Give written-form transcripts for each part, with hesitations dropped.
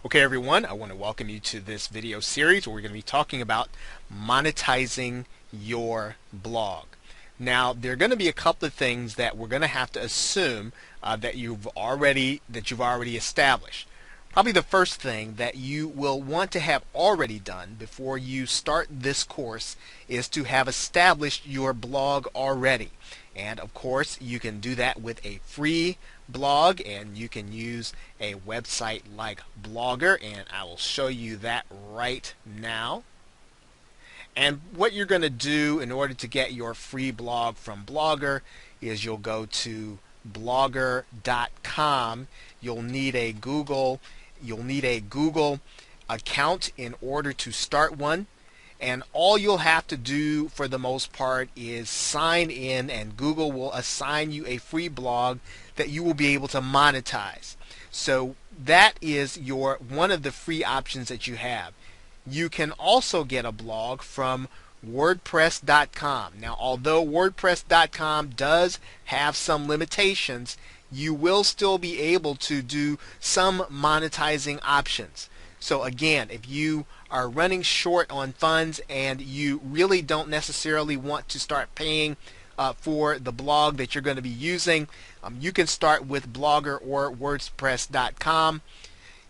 Okay everyone, I want to welcome you to this video series where we're going to be talking about monetizing your blog. Now there are going to be a couple of things that we're going to have to assume that you've already established. Probably the first thing that you will want to have already done before you start this course is to have established your blog already. And of course you can do that with a free blog, and you can use a website like Blogger, and I will show you that right now. And what you're going to do in order to get your free blog from Blogger is you'll go to blogger.com. You'll need a Google account in order to start one. And all you'll have to do for the most part is sign in, and Google will assign you a free blog that you will be able to monetize. So that is one of the free options that you have. You can also get a blog from WordPress.com. Now, although WordPress.com does have some limitations, you will still be able to do some monetizing options. So again, if you are running short on funds and you really don't necessarily want to start paying for the blog that you're going to be using, you can start with Blogger or WordPress.com.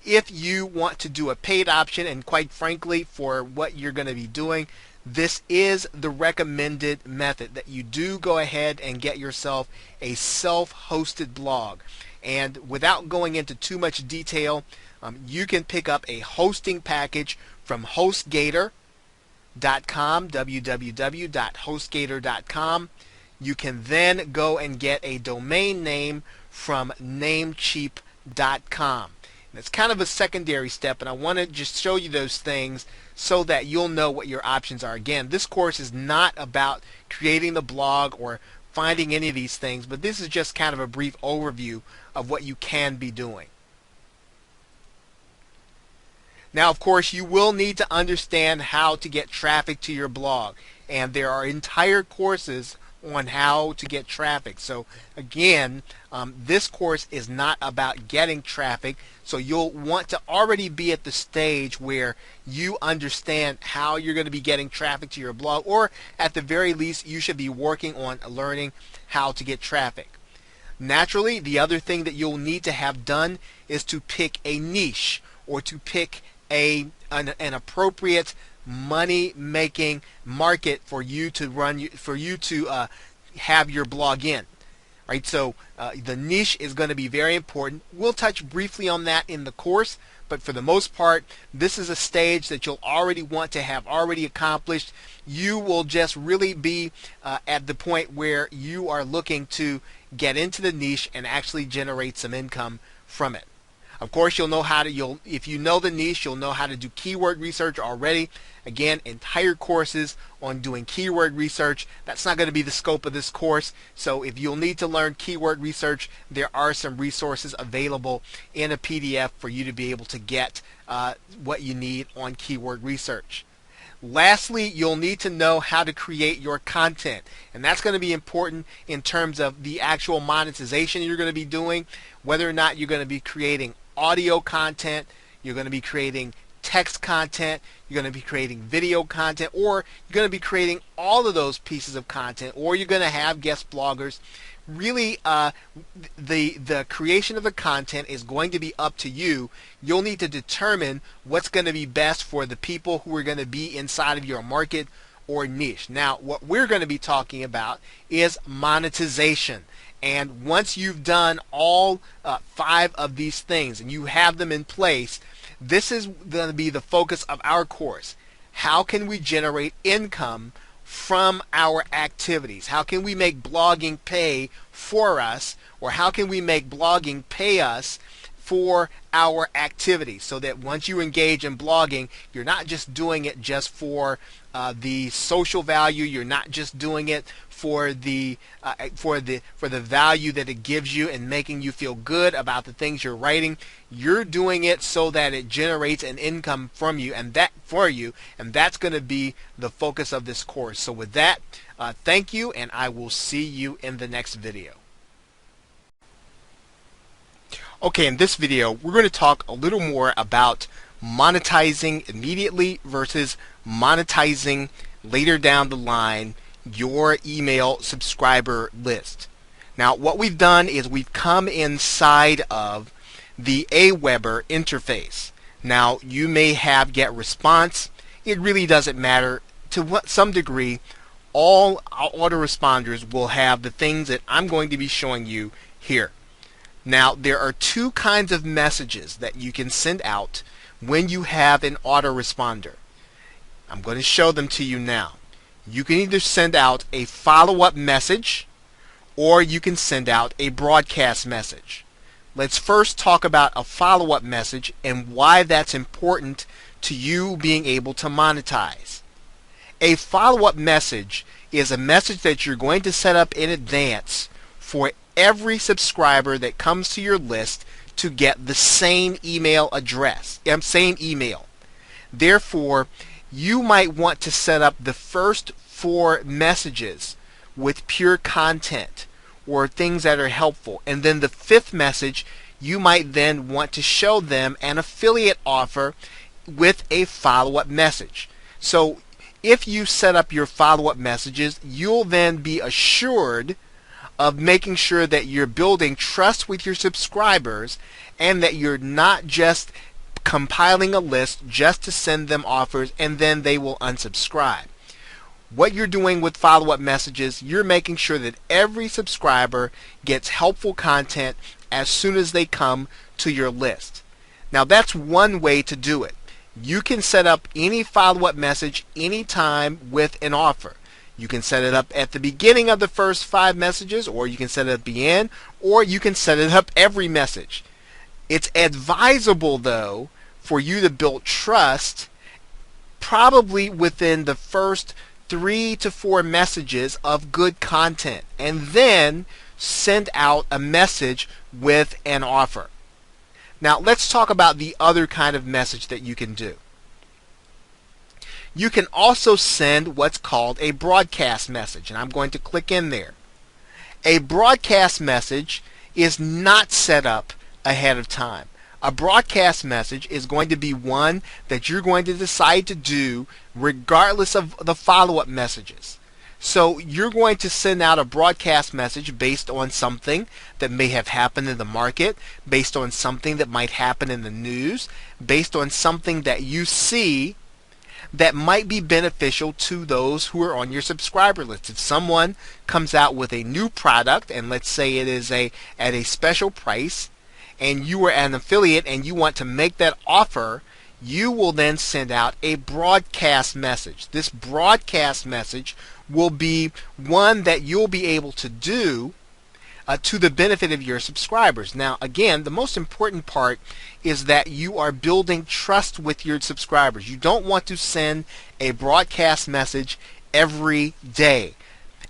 If you want to do a paid option, and quite frankly, for what you're going to be doing, this is the recommended method, that you do go ahead and get yourself a self-hosted blog. And without going into too much detail, you can pick up a hosting package from HostGator.com, www.hostgator.com. You can then go and get a domain name from Namecheap.com. And it's kind of a secondary step, and I want to just show you those things so that you'll know what your options are. Again, this course is not about creating the blog or finding any of these things, but this is just kind of a brief overview of what you can be doing. Now, of course, you will need to understand how to get traffic to your blog, and there are entire courses on how to get traffic. So again, this course is not about getting traffic, so you'll want to already be at the stage where you understand how you're going to be getting traffic to your blog, or at the very least you should be working on learning how to get traffic. Naturally, the other thing that you'll need to have done is to pick a niche, or to pick an appropriate money-making market for you to have your blog in. Right? So the niche is going to be very important. We'll touch briefly on that in the course, but for the most part, this is a stage that you'll already want to have already accomplished. You will just really be at the point where you are looking to get into the niche and actually generate some income from it. Of course, if you know the niche, you'll know how to do keyword research already. Again, entire courses on doing keyword research. That's not going to be the scope of this course. So if you'll need to learn keyword research, there are some resources available in a PDF for you to be able to get what you need on keyword research. Lastly, you'll need to know how to create your content, and that's going to be important in terms of the actual monetization you're going to be doing, whether or not you're going to be creating audio content, you're going to be creating text content, you're going to be creating video content, or you're going to be creating all of those pieces of content, or you're going to have guest bloggers. Really, the creation of the content is going to be up to you. You'll need to determine what's going to be best for the people who are going to be inside of your market or niche. Now, what we're going to be talking about is monetization. And once you've done all 5 of these things and you have them in place, this is going to be the focus of our course. How can we generate income from our activities? How can we make blogging pay for us, or how can we make blogging pay us for our activities, so that once you engage in blogging, you're not just doing it just for the social value, you're not just doing it for the value that it gives you and making you feel good about the things you're writing. You're doing it so that it generates an income from you, and that's going to be the focus of this course. So with that, thank you, and I will see you in the next video. Okay, in this video, we're going to talk a little more about monetizing immediately versus monetizing later down the line your email subscriber list. Now, what we've done is we've come inside of the Aweber interface. Now, you may have get response. It really doesn't matter. To some degree, all autoresponders will have the things that I'm going to be showing you here. Now, there are two kinds of messages that you can send out when you have an autoresponder. I'm going to show them to you now. You can either send out a follow-up message or you can send out a broadcast message. Let's first talk about a follow-up message and why that's important to you being able to monetize. A follow-up message is a message that you're going to set up in advance for every subscriber that comes to your list to get the same email address, same email. Therefore, you might want to set up the first 4 messages with pure content or things that are helpful, and then the 5th message you might then want to show them an affiliate offer with a follow-up message. So if you set up your follow-up messages, you'll then be assured of making sure that you're building trust with your subscribers and that you're not just compiling a list just to send them offers and then they will unsubscribe. What you're doing with follow-up messages, you're making sure that every subscriber gets helpful content as soon as they come to your list. Now, that's one way to do it. You can set up any follow-up message anytime with an offer. You can set it up at the beginning of the first 5 messages, or you can set it at the end, or you can set it up every message. It's advisable, though, for you to build trust probably within the first 3 to 4 messages of good content, and then send out a message with an offer. Now, let's talk about the other kind of message that you can do. You can also send what's called a broadcast message, and I'm going to click in there. A broadcast message is not set up ahead of time. A broadcast message is going to be one that you're going to decide to do regardless of the follow-up messages. So you're going to send out a broadcast message based on something that may have happened in the market, based on something that might happen in the news, based on something that you see that might be beneficial to those who are on your subscriber list. If someone comes out with a new product, and let's say it is at a special price, and you are an affiliate and you want to make that offer, you will then send out a broadcast message. This broadcast message will be one that you'll be able to do to the benefit of your subscribers. Now, again, the most important part is that you are building trust with your subscribers. You don't want to send a broadcast message every day.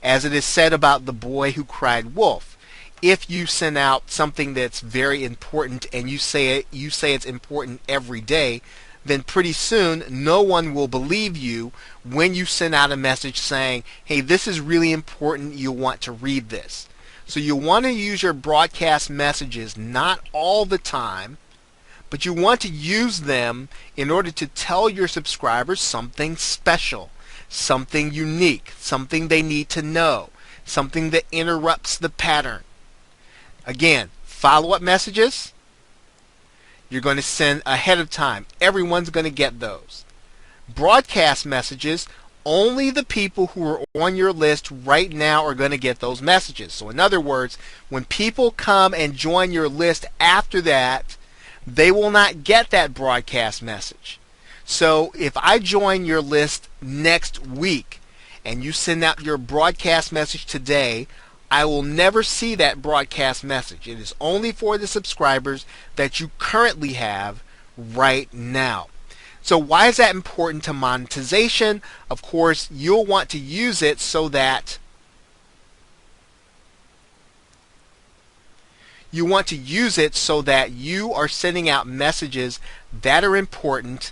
As it is said about the boy who cried wolf, if you send out something that's very important and you say it's important every day, then pretty soon no one will believe you when you send out a message saying, hey, this is really important, you'll want to read this. So you want to use your broadcast messages not all the time, but you want to use them in order to tell your subscribers something special, something unique, something they need to know, something that interrupts the pattern. Again, follow-up messages, you're going to send ahead of time. Everyone's going to get those. Broadcast messages, only the people who are on your list right now are going to get those messages. So in other words, when people come and join your list after that, they will not get that broadcast message. So if I join your list next week and you send out your broadcast message today, I will never see that broadcast message. It is only for the subscribers that you currently have right now. So why is that important to monetization? Of course, you'll want to use it so that you are sending out messages that are important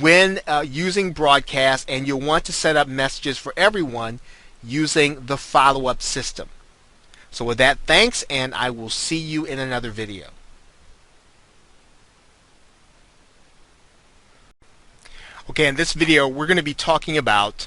when using broadcast, and you'll want to set up messages for everyone using the follow-up system. So with that, thanks, and I will see you in another video. Okay, in this video we're going to be talking about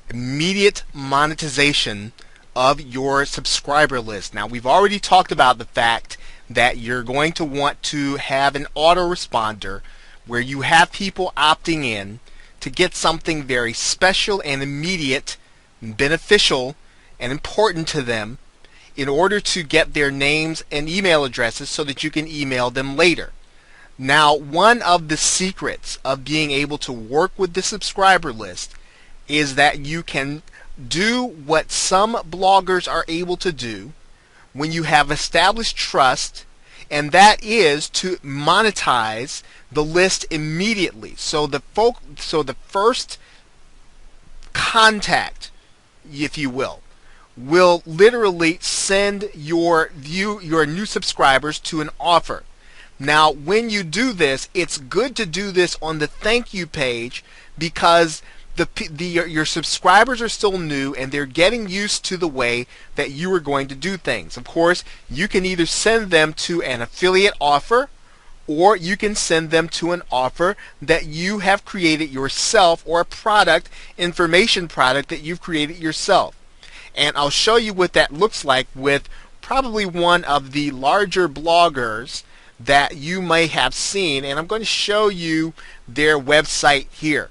immediate monetization of your subscriber list. Now, we've already talked about the fact that you're going to want to have an autoresponder where you have people opting in to get something very special and immediate, beneficial and important to them in order to get their names and email addresses so that you can email them later. Now, one of the secrets of being able to work with the subscriber list is that you can do what some bloggers are able to do when you have established trust, and that is to monetize the list immediately. So the first contact, if you will literally send your new subscribers to an offer. Now, when you do this, it's good to do this on the thank you page because your subscribers are still new and they're getting used to the way that you are going to do things. Of course, you can either send them to an affiliate offer or you can send them to an offer that you have created yourself, or a product, information product that you've created yourself. And I'll show you what that looks like with probably one of the larger bloggers that you may have seen, and I'm going to show you their website here.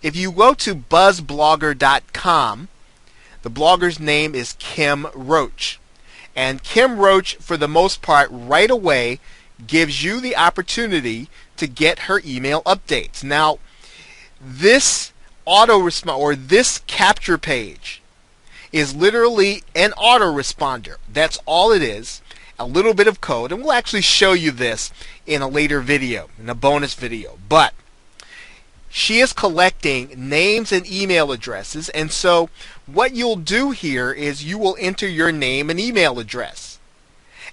If you go to buzzblogger.com, the blogger's name is Kim Roach. And Kim Roach, for the most part, right away gives you the opportunity to get her email updates. Now, this autoresponder, or this capture page, is literally an autoresponder. That's all it is. A little bit of code, and we'll actually show you this in a later video, in a bonus video. But she is collecting names and email addresses, and so what you'll do here is you will enter your name and email address.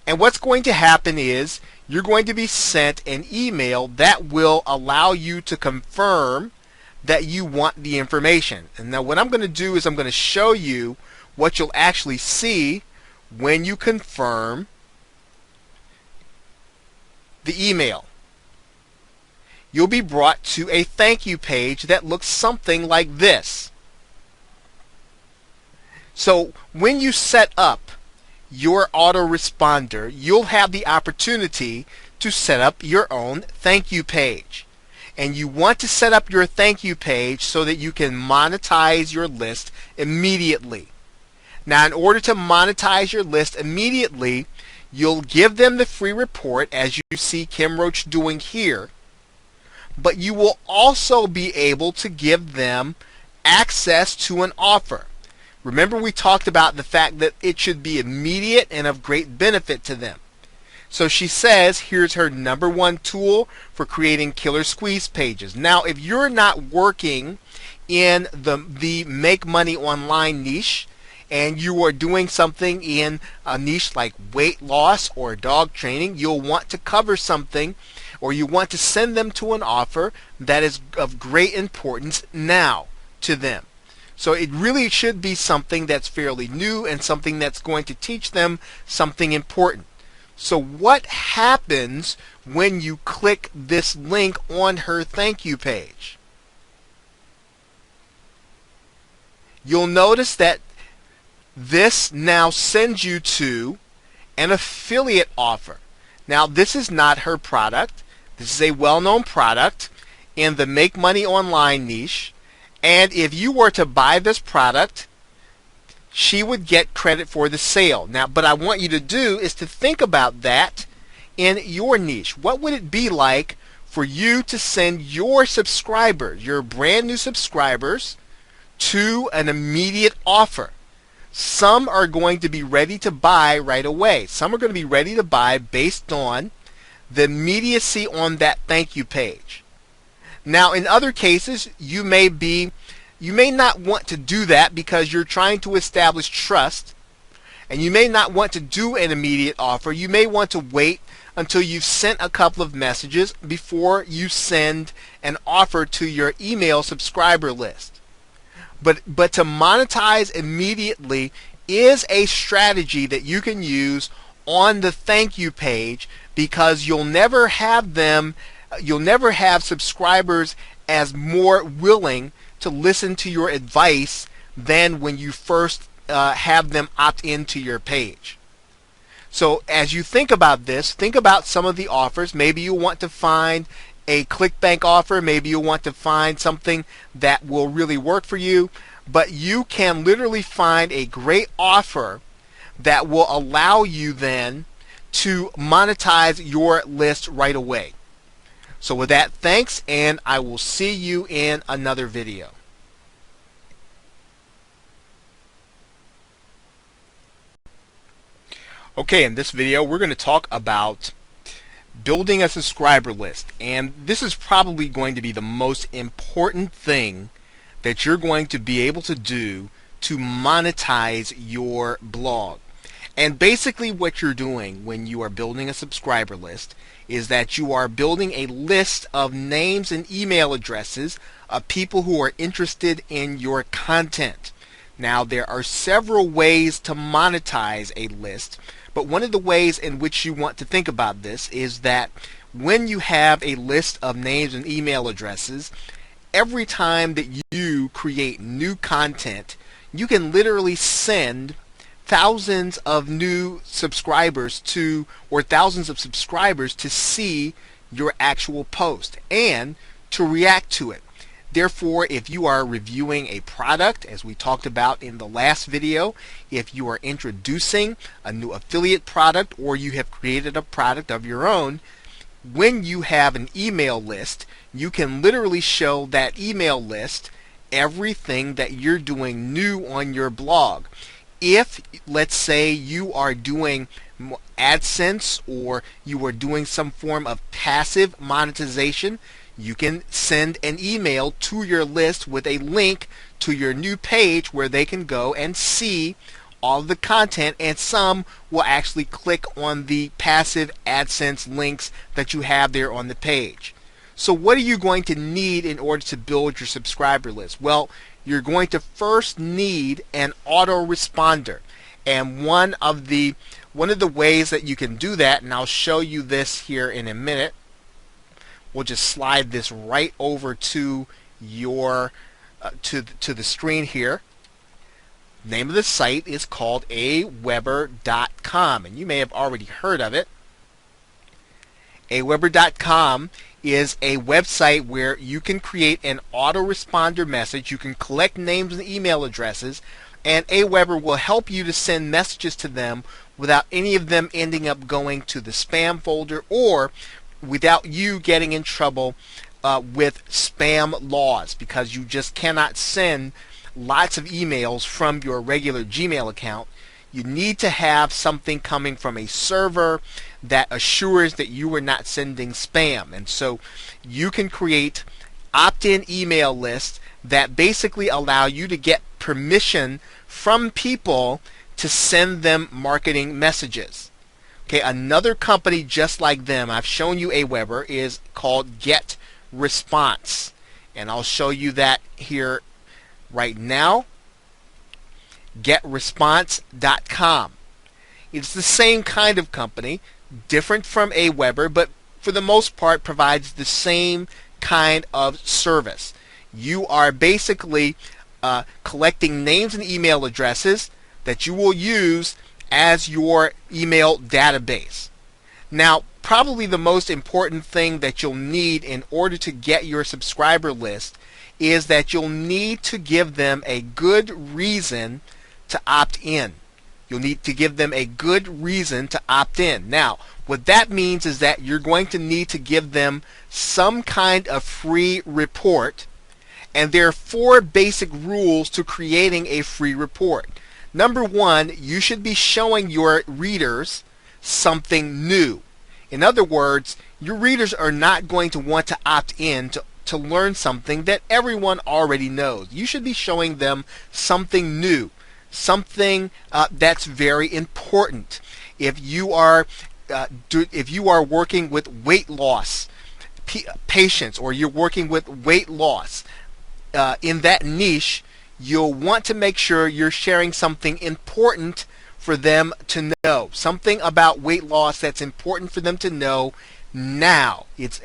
And what's going to happen is you're going to be sent an email that will allow you to confirm that you want the information. And now what I'm going to do is I'm going to show you what you'll actually see when you confirm the email. You'll be brought to a thank you page that looks something like this. So when you set up your autoresponder, you'll have the opportunity to set up your own thank you page. And you want to set up your thank you page so that you can monetize your list immediately. Now, in order to monetize your list immediately, you'll give them the free report, as you see Kim Roach doing here, but you will also be able to give them access to an offer. Remember, we talked about the fact that it should be immediate and of great benefit to them. So she says here's her #1 tool for creating killer squeeze pages. Now, if you're not working in the make money online niche, and you are doing something in a niche like weight loss or dog training, you'll want to cover something, or you want to send them to an offer that is of great importance now to them. So it really should be something that's fairly new and something that's going to teach them something important. So what happens when you click this link on her thank you page? You'll notice that this now sends you to an affiliate offer. Now, this is not her product. This is a well-known product in the make money online niche. And if you were to buy this product, she would get credit for the sale. Now, but I want you to do is to think about that in your niche. What would it be like for you to send your subscribers, your brand new subscribers, to an immediate offer? Some are going to be ready to buy right away. Some are going to be ready to buy based on the immediacy on that thank you page. Now, in other cases, you may not want to do that because you're trying to establish trust, and you may not want to do an immediate offer. You may want to wait until you've sent a couple of messages before you send an offer to your email subscriber list. But to monetize immediately is a strategy that you can use on the thank you page, because you'll never have them You'll never have subscribers as more willing to listen to your advice than when you first have them opt into your page. So as you think about this, think about some of the offers. Maybe you want to find a ClickBank offer. Maybe you want to find something that will really work for you. But you can literally find a great offer that will allow you then to monetize your list right away. So with that, thanks, and I will see you in another video. Okay, in this video we're going to talk about building a subscriber list, and this is probably going to be the most important thing that you're going to be able to do to monetize your blog. And basically what you're doing when you are building a subscriber list is that you are building a list of names and email addresses of people who are interested in your content. Now, there are several ways to monetize a list, but one of the ways in which you want to think about this is that when you have a list of names and email addresses, every time that you create new content, you can literally send thousands of new subscribers to, or thousands of subscribers to see your actual post and to react to it. Therefore, if you are reviewing a product, as we talked about in the last video, if you are introducing a new affiliate product or you have created a product of your own, when you have an email list, you can literally show that email list everything that you're doing new on your blog. If, let's say, you are doing AdSense or you are doing some form of passive monetization, you can send an email to your list with a link to your new page where they can go and see all of the content, and some will actually click on the passive AdSense links that you have there on the page. So what are you going to need in order to build your subscriber list? Well, you're going to first need an autoresponder, and one of the ways that you can do that, and I'll show you this here in a minute. We'll just slide this right over to your to the screen here. Name of the site is called aweber.com, and you may have already heard of it. aweber.com is a website where you can create an autoresponder message. You can collect names and email addresses, and Aweber will help you to send messages to them without any of them ending up going to the spam folder or without you getting in trouble with spam laws, because you just cannot send lots of emails from your regular Gmail account. You need to have something coming from a server that assures that you are not sending spam. And so you can create opt-in email lists that basically allow you to get permission from people to send them marketing messages. Okay, another company just like them, I've shown you Aweber, is called GetResponse. And I'll show you that here right now. GetResponse.com. It's the same kind of company, different from Aweber, but for the most part provides the same kind of service. You are basically collecting names and email addresses that you will use as your email database. Now, probably the most important thing that you'll need in order to get your subscriber list is that you'll need to give them a good reason to opt in. You'll need to give them a good reason to opt in. Now, what that means is that you're going to need to give them some kind of free report, and there are 4 basic rules to creating a free report. Number 1, you should be showing your readers something new. In other words, your readers are not going to want to opt in to learn something that everyone already knows. You should be showing them something new, something that's very important. If you are working with weight loss patients, or you're working with weight loss in that niche, you'll want to make sure you're sharing something important for them to know, something about weight loss that's important for them to know now. It's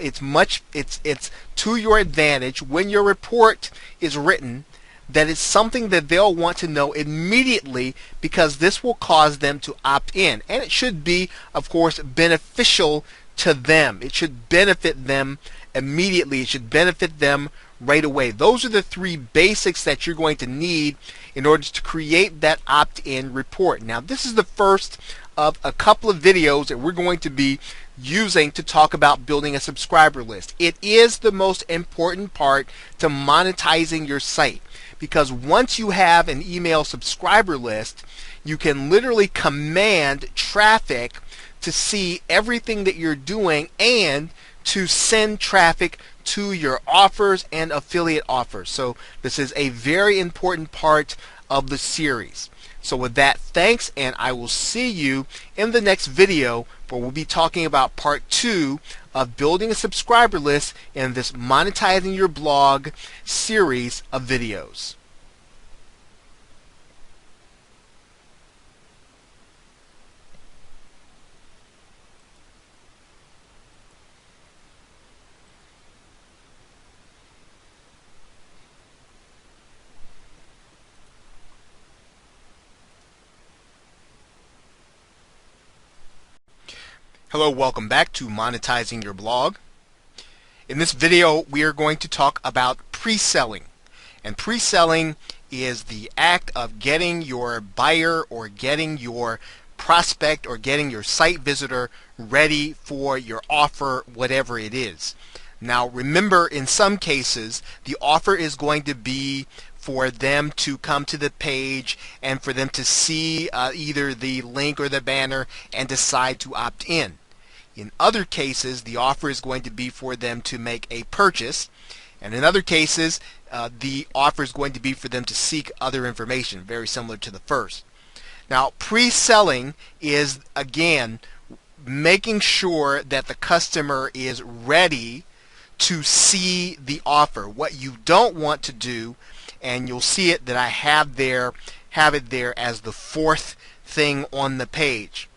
to your advantage when your report is written that it's something that they'll want to know immediately, because this will cause them to opt in. And it should be, of course, beneficial to them. It should benefit them immediately. It should benefit them right away. Those are the three basics that you're going to need in order to create that opt-in report. Now, this is the first of a couple of videos that we're going to be using to talk about building a subscriber list. It is the most important part to monetizing your site, because once you have an email subscriber list, you can literally command traffic to see everything that you're doing and to send traffic to your offers and affiliate offers. So this is a very important part of the series. So with that, thanks, and I will see you in the next video, where we'll be talking about part 2 of building a subscriber list in this monetizing your blog series of videos. Hello, welcome back to Monetizing Your Blog. In this video, we are going to talk about pre-selling. And pre-selling is the act of getting your buyer or getting your prospect or getting your site visitor ready for your offer, whatever it is. Now, remember, in some cases, the offer is going to be for them to come to the page and for them to see either the link or the banner and decide to opt in. In other cases, the offer is going to be for them to make a purchase, and in other cases, the offer is going to be for them to seek other information, very similar to the first. Now, pre-selling is, again, making sure that the customer is ready to see the offer. What you don't want to do, and you'll see it that I have it there as the fourth thing on the page.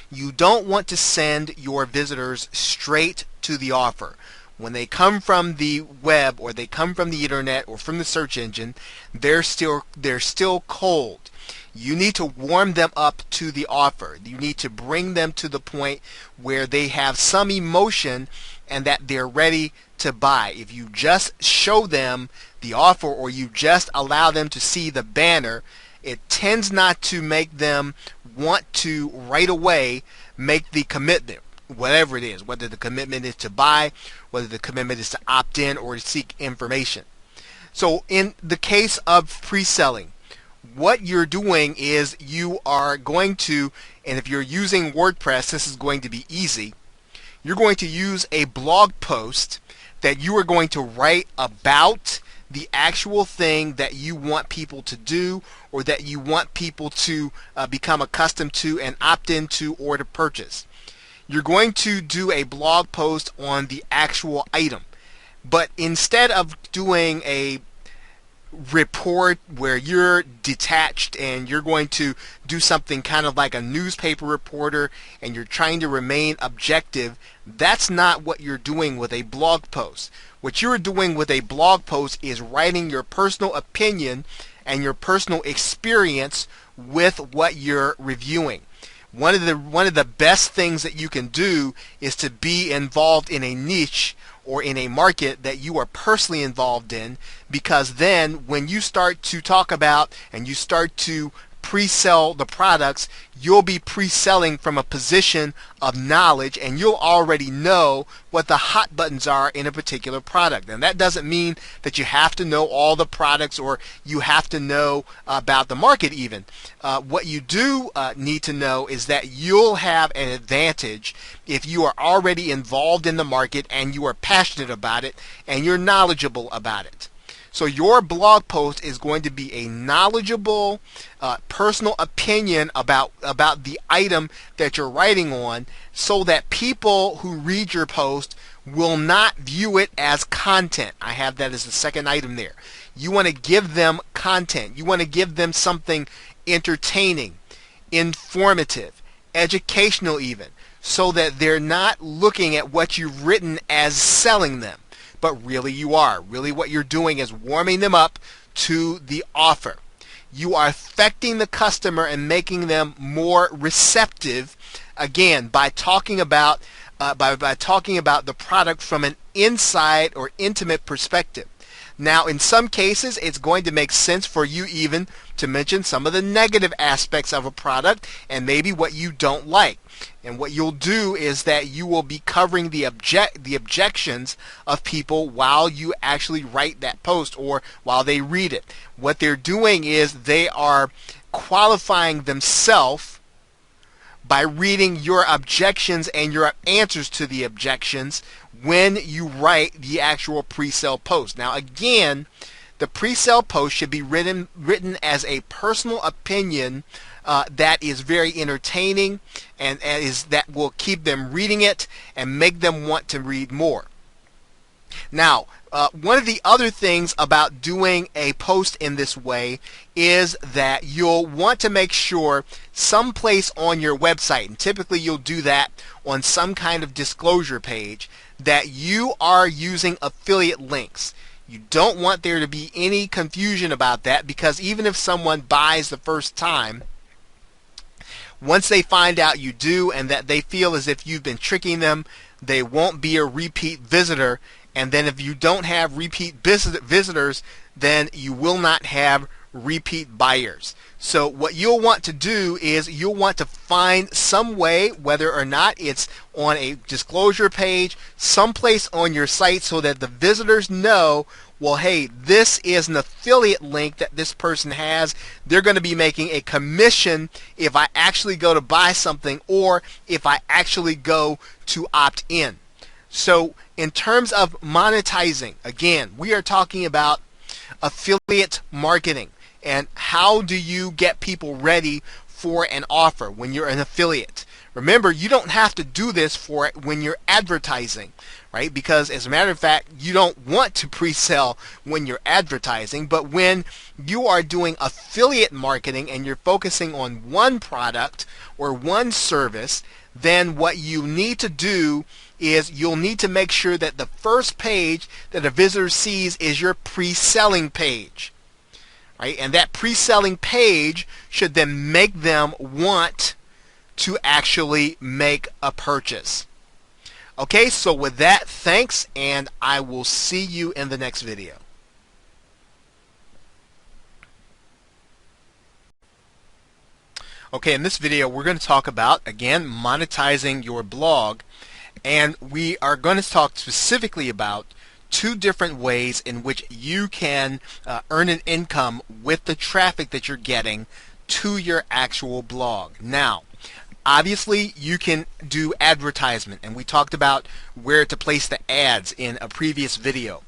You don't want to send your visitors straight to the offer. When they come from the web, or they come from the internet, or from the search engine, they're still cold. You need to warm them up to the offer. You need to bring them to the point where they have some emotion and that they're ready to buy. If you just show them the offer, or you just allow them to see the banner, it tends not to make them want to right away make the commitment, whatever it is, whether the commitment is to buy, whether the commitment is to opt in or to seek information. So in the case of pre-selling, what you're doing is you are going to, and if you're using WordPress, this is going to be easy, you're going to use a blog post that you are going to write about the actual thing that you want people to do, or that you want people to become accustomed to and opt into or to purchase. You're going to do a blog post on the actual item, but instead of doing a report where you're detached and you're going to do something kind of like a newspaper reporter and you're trying to remain objective, that's not what you're doing with a blog post. What you're doing with a blog post is writing your personal opinion and your personal experience with what you're reviewing. One of the best things that you can do is to be involved in a niche or in a market that you are personally involved in, because then when you start to talk about and you start to pre-sell the products, you'll be pre-selling from a position of knowledge, and you'll already know what the hot buttons are in a particular product. And that doesn't mean that you have to know all the products, or you have to know about the market even. What you do need to know is that you'll have an advantage if you are already involved in the market and you are passionate about it and you're knowledgeable about it. So your blog post is going to be a knowledgeable, personal opinion about the item that you're writing on, so that people who read your post will not view it as content. I have that as the second item there. You want to give them content. You want to give them something entertaining, informative, educational even, so that they're not looking at what you've written as selling them, but really you are. Really what you're doing is warming them up to the offer. You are affecting the customer and making them more receptive, again, by talking about talking about the product from an inside or intimate perspective. Now, in some cases, it's going to make sense for you even to mention some of the negative aspects of a product and maybe what you don't like. And what you'll do is that you will be covering the objections of people while you actually write that post or while they read it. What they're doing is they are qualifying themselves by reading your objections and your answers to the objections when you write the actual pre-sale post. Now again, the pre-sale post should be written as a personal opinion that is very entertaining and that will keep them reading it and make them want to read more. Now, one of the other things about doing a post in this way is that you'll want to make sure someplace on your website, and typically you'll do that on some kind of disclosure page, that you are using affiliate links. You don't want there to be any confusion about that, because even if someone buys the first time, once they find out you do and that they feel as if you've been tricking them, they won't be a repeat visitor. And then if you don't have repeat visitors, then you will not have repeat buyers. So what you'll want to do is you'll want to find some way, whether or not it's on a disclosure page, someplace on your site, so that the visitors know, well, hey, this is an affiliate link that this person has. They're going to be making a commission if I actually go to buy something or if I actually go to opt in. So in terms of monetizing, again, we are talking about affiliate marketing and how do you get people ready for an offer when you're an affiliate. Remember, you don't have to do this for it when you're advertising, right? Because as a matter of fact, you don't want to pre-sell when you're advertising, but when you are doing affiliate marketing and you're focusing on one product or one service, then what you need to do is you'll need to make sure that the first page that a visitor sees is your pre-selling page, right? And that pre-selling page should then make them want to actually make a purchase. Okay, so with that, thanks, and I will see you in the next video. Okay, in this video we're going to talk about, again, monetizing your blog, and we are going to talk specifically about two different ways in which you can earn an income with the traffic that you're getting to your actual blog. Now, obviously you can do advertisement, and we talked about where to place the ads in a previous video.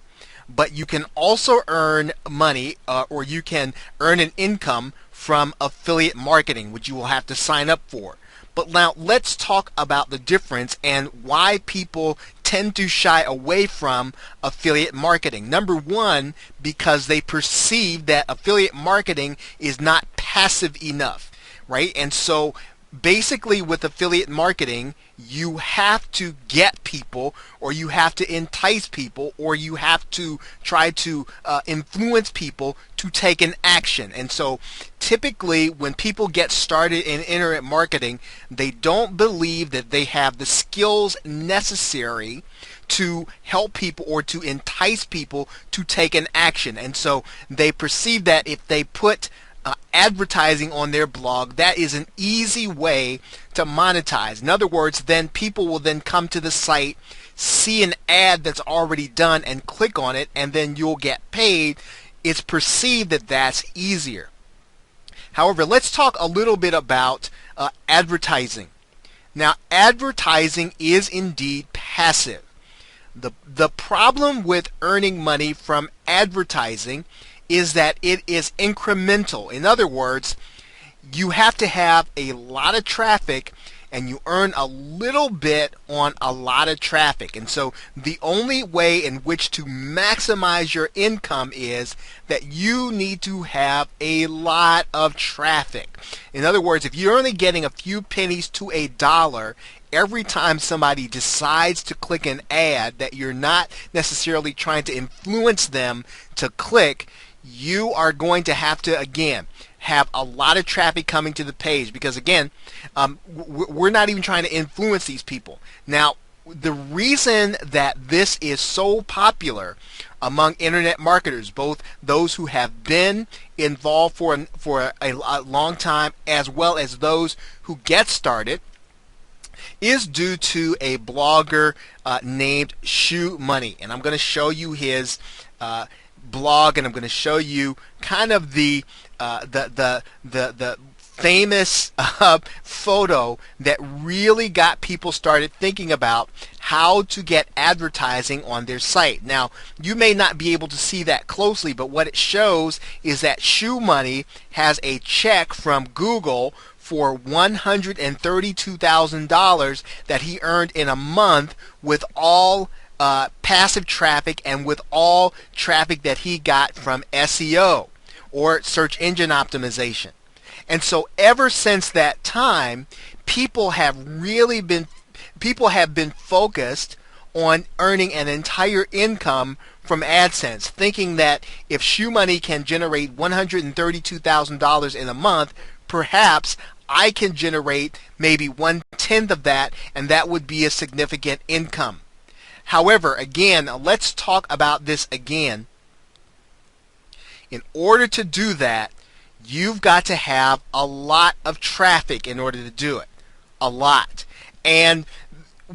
But you can also earn money or you can earn an income from affiliate marketing, which you will have to sign up for. But now let's talk about the difference and why people tend to shy away from affiliate marketing. Number one, because they perceive that affiliate marketing is not passive enough, right? And so basically with affiliate marketing, you have to get people, or you have to entice people, or you have to try to influence people to take an action. And so typically when people get started in internet marketing, they don't believe that they have the skills necessary to help people or to entice people to take an action. And so they perceive that if they put advertising on their blog, that is an easy way to monetize. In other words, then people will then come to the site, see an ad that's already done and click on it, and then you'll get paid. It's perceived that that's easier. However, let's talk a little bit about advertising. Now, advertising is indeed passive. The problem with earning money from advertising is that it is incremental. In other words, you have to have a lot of traffic and you earn a little bit on a lot of traffic. And so the only way in which to maximize your income is that you need to have a lot of traffic. In other words, if you're only getting a few pennies to a dollar every time somebody decides to click an ad that you're not necessarily trying to influence them to click, you are going to have to, again, have a lot of traffic coming to the page, because again, we're not even trying to influence these people. Now, the reason that this is so popular among internet marketers, both those who have been involved for a long time as well as those who get started, is due to a blogger named Shoe Money. And I'm going to show you his blog, and I'm going to show you kind of the famous photo that really got people started thinking about how to get advertising on their site. Now, you may not be able to see that closely, but what it shows is that Shoe Money has a check from Google for $132,000 that he earned in a month with all passive traffic and with all traffic that he got from SEO, or search engine optimization. And so ever since that time, people have been focused on earning an entire income from AdSense, thinking that if Shoe Money can generate $132,000 in a month, perhaps I can generate maybe 1/10 of that, and that would be a significant income. However, again, let's talk about this again. In order to do that, you've got to have a lot of traffic in order to do it. A lot. And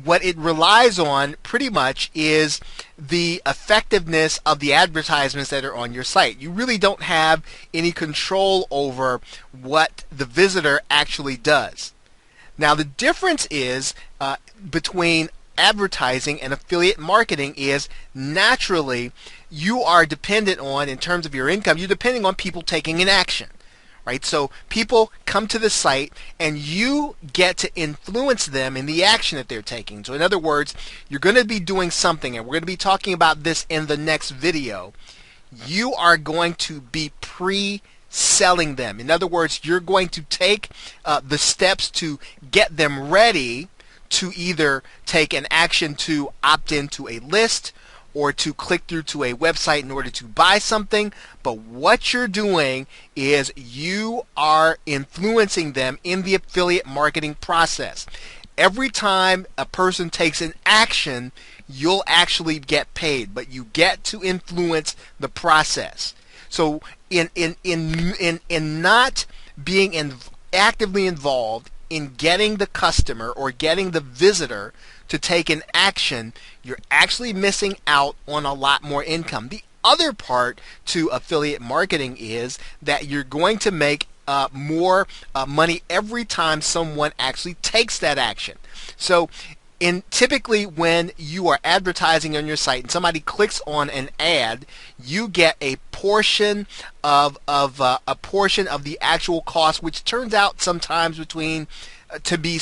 what it relies on pretty much is the effectiveness of the advertisements that are on your site. You really don't have any control over what the visitor actually does. Now, the difference is between advertising and affiliate marketing is, naturally, you are dependent on, in terms of your income, you're depending on people taking an action. Right? So people come to the site and you get to influence them in the action that they're taking. So in other words, you're going to be doing something, and we're going to be talking about this in the next video. You are going to be pre-selling them. In other words, you're going to take the steps to get them ready to either take an action to opt into a list or to click through to a website in order to buy something. But what you're doing is you are influencing them in the affiliate marketing process. Every time a person takes an action, you'll actually get paid, but you get to influence the process. So in not being actively involved in getting the customer or getting the visitor to take an action, you're actually missing out on a lot more income. The other part to affiliate marketing is that you're going to make more money every time someone actually takes that action. So typically when you are advertising on your site and somebody clicks on an ad, you get a portion of the actual cost, which turns out sometimes between 50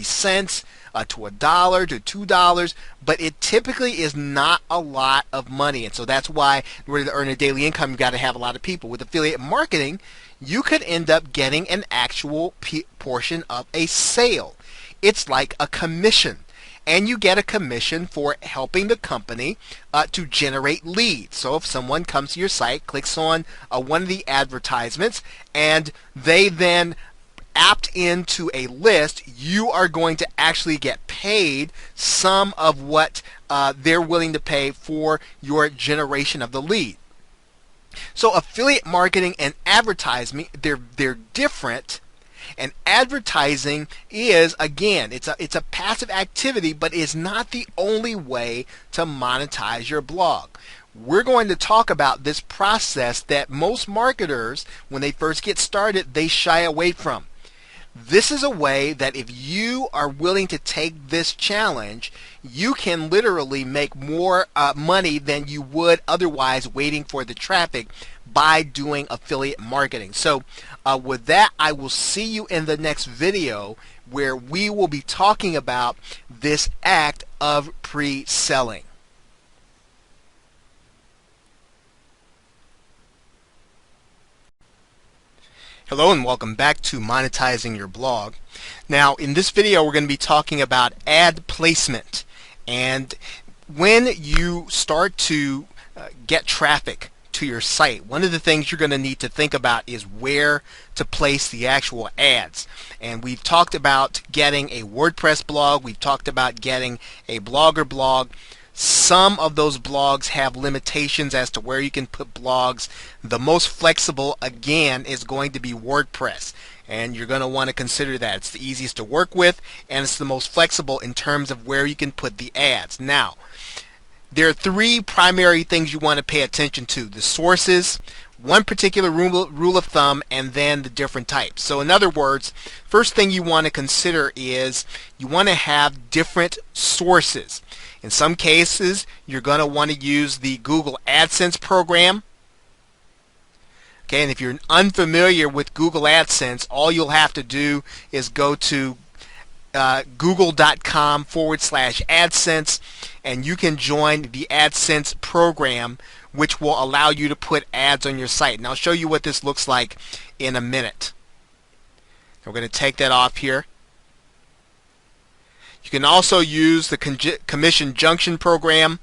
cents to $1 to $2, but it typically is not a lot of money. And so that's why in order to earn a daily income, you've got to have a lot of people. With affiliate marketing, you could end up getting an actual portion of a sale. It's like a commission, and you get a commission for helping the company to generate leads. So if someone comes to your site, clicks on one of the advertisements, and they then opt into a list, you are going to actually get paid some of what they're willing to pay for your generation of the lead. So affiliate marketing and advertising, they're different. And advertising is, again, it's a passive activity, but it's not the only way to monetize your blog. We're going to talk about this process that most marketers, when they first get started, they shy away from. This is a way that if you are willing to take this challenge, you can literally make more money than you would otherwise waiting for the traffic by doing affiliate marketing. So with that, I will see you in the next video where we will be talking about this act of pre-selling. Hello and welcome back to monetizing your blog. Now in this video we're going to be talking about ad placement, and when you start to get traffic to your site, one of the things you're going to need to think about is where to place the actual ads. And we've talked about getting a WordPress blog, we've talked about getting a Blogger blog. Some of those blogs have limitations as to where you can put blogs. The most flexible, again, is going to be WordPress, and you're going to want to consider that. It's the easiest to work with, and it's the most flexible in terms of where you can put the ads. Now, there are three primary things you want to pay attention to: the sources, one particular rule of thumb, and then the different types. So in other words, first thing you want to consider is you want to have different sources. In some cases, you're going to want to use the Google AdSense program. Okay, and if you're unfamiliar with Google AdSense, all you'll have to do is go to google.com/AdSense, and you can join the AdSense program, which will allow you to put ads on your site. And I'll show you what this looks like in a minute. We're going to take that off here. You can also use the Commission Junction program,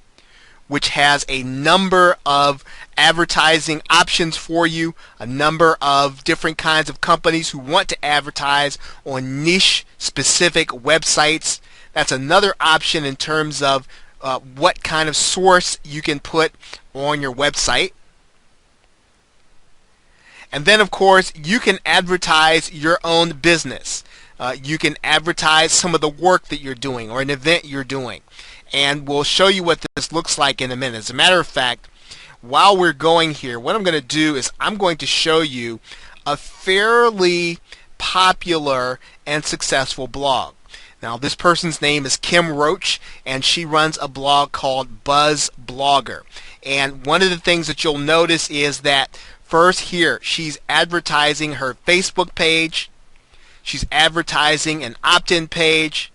which has a number of advertising options for you, a number of different kinds of companies who want to advertise on niche specific websites. That's another option in terms of what kind of source you can put on your website. And then of course you can advertise your own business. You can advertise some of the work that you're doing or an event you're doing, and we'll show you what this looks like in a minute. As a matter of fact, while we're going here, what I'm going to do is I'm going to show you a fairly popular and successful blog. Now this person's name is Kim Roach, and she runs a blog called Buzz Blogger. And one of the things that you'll notice is that first here she's advertising her Facebook page. She's advertising an opt-in page.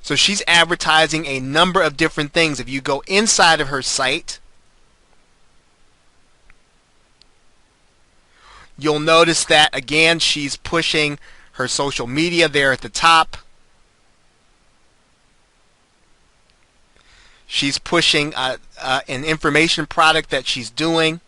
So she's advertising a number of different things. If you go inside of her site, you'll notice that again she's pushing her social media there at the top. She's pushing an information product that she's doing.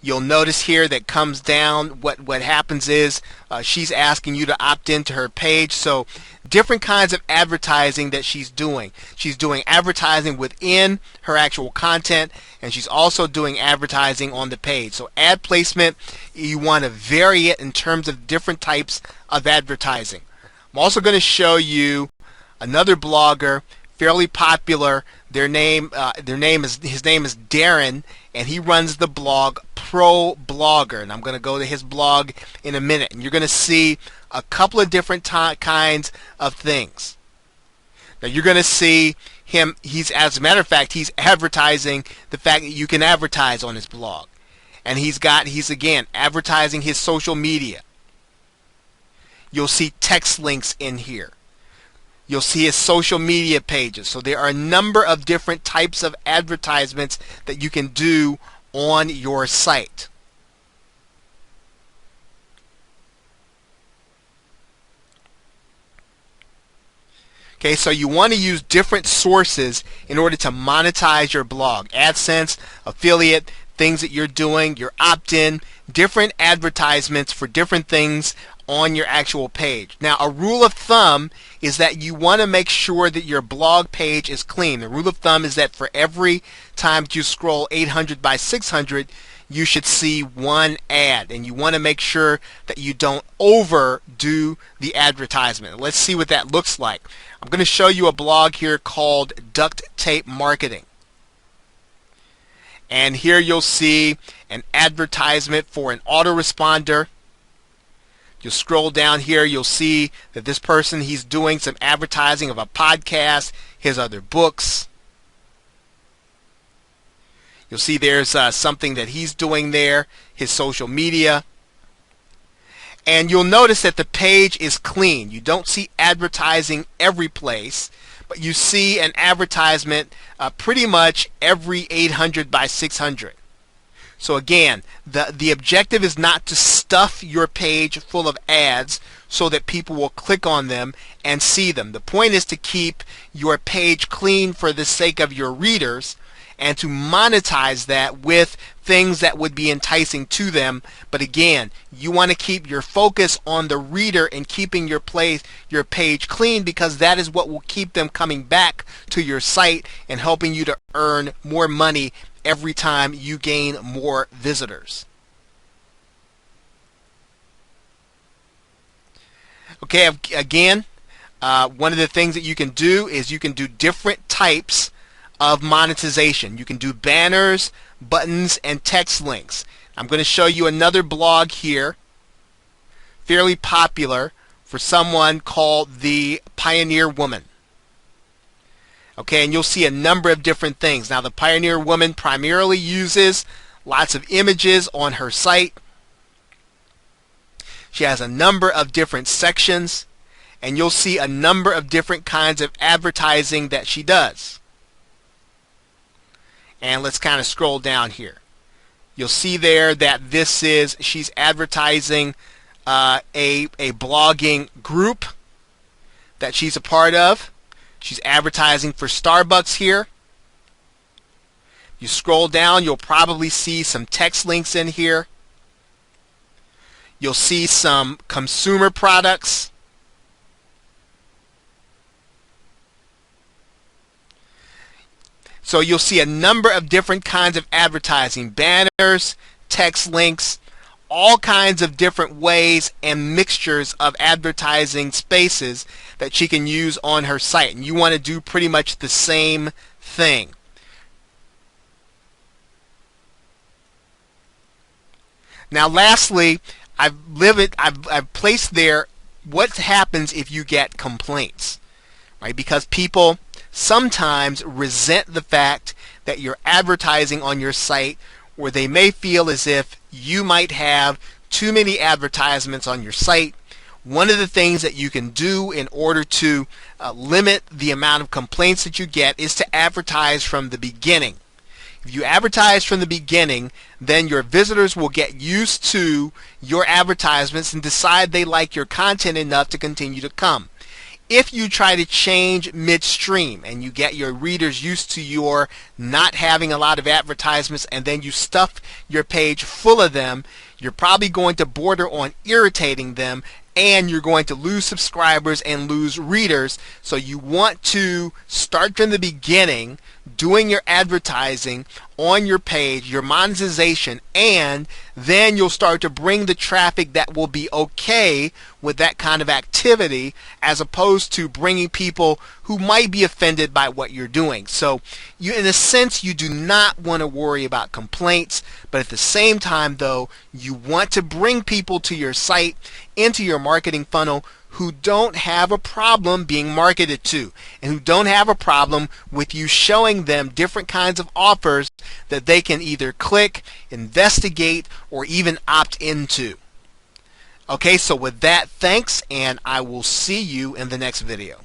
You'll notice here that comes down, what happens is she's asking you to opt into her page. So different kinds of advertising that she's doing. She's doing advertising within her actual content, and she's also doing advertising on the page. So ad placement, you want to vary it in terms of different types of advertising. I'm also going to show you another blogger, fairly popular. His name is Darren, and he runs the blog Pro Blogger, and I'm going to go to his blog in a minute, and you're going to see a couple of different kinds of things. Now you're going to see him, as a matter of fact, he's advertising the fact that you can advertise on his blog, and he's again advertising his social media. You'll see text links in here. You'll see his social media pages. So there are a number of different types of advertisements that you can do on your site. Okay, so you want to use different sources in order to monetize your blog. AdSense, affiliate, things that you're doing, your opt-in, different advertisements for different things on your actual page. Now, a rule of thumb is that you want to make sure that your blog page is clean. The rule of thumb is that for every time you scroll 800 by 600, you should see one ad, and you want to make sure that you don't overdo the advertisement. Let's see what that looks like. I'm going to show you a blog here called Duct Tape Marketing. And here you'll see an advertisement for an autoresponder. You'll scroll down here, you'll see that this person, he's doing some advertising of a podcast, his other books. You'll see there's something that he's doing there, his social media. And you'll notice that the page is clean. You don't see advertising every place, but you see an advertisement pretty much every 800 by 600. So again, the objective is not to stuff your page full of ads so that people will click on them and see them. The point is to keep your page clean for the sake of your readers and to monetize that with things that would be enticing to them. But again, you want to keep your focus on the reader and keeping your page clean, because that is what will keep them coming back to your site and helping you to earn more money every time you gain more visitors. Okay, again, one of the things that you can do is you can do different types of monetization. You can do banners, buttons, and text links. I'm going to show you another blog here, fairly popular, for someone called the Pioneer Woman. Okay, and you'll see a number of different things. Now, the Pioneer Woman primarily uses lots of images on her site. She has a number of different sections, and you'll see a number of different kinds of advertising that she does. And let's kind of scroll down here. You'll see there that she's advertising a blogging group that she's a part of. She's advertising for Starbucks here. You scroll down, you'll probably see some text links in here. You'll see some consumer products. So you'll see a number of different kinds of advertising, banners, text links, all kinds of different ways and mixtures of advertising spaces that she can use on her site. And you want to do pretty much the same thing. Now lastly, I've placed there what happens if you get complaints, right? Because people sometimes resent the fact that you're advertising on your site, or they may feel as if you might have too many advertisements on your site. One of the things that you can do in order to limit the amount of complaints that you get is to advertise from the beginning. If you advertise from the beginning, then your visitors will get used to your advertisements and decide they like your content enough to continue to come. If you try to change midstream and you get your readers used to your not having a lot of advertisements and then you stuff your page full of them, you're probably going to border on irritating them, and you're going to lose subscribers and lose readers. So you want to start from the beginning doing your advertising on your page, your monetization, and then you'll start to bring the traffic that will be okay with that kind of activity, as opposed to bringing people who might be offended by what you're doing. So you, in a sense, you do not want to worry about complaints, but at the same time though, you want to bring people to your site, into your marketing funnel, who don't have a problem being marketed to, and who don't have a problem with you showing them different kinds of offers that they can either click, investigate, or even opt into. Okay, so with that, thanks, and I will see you in the next video.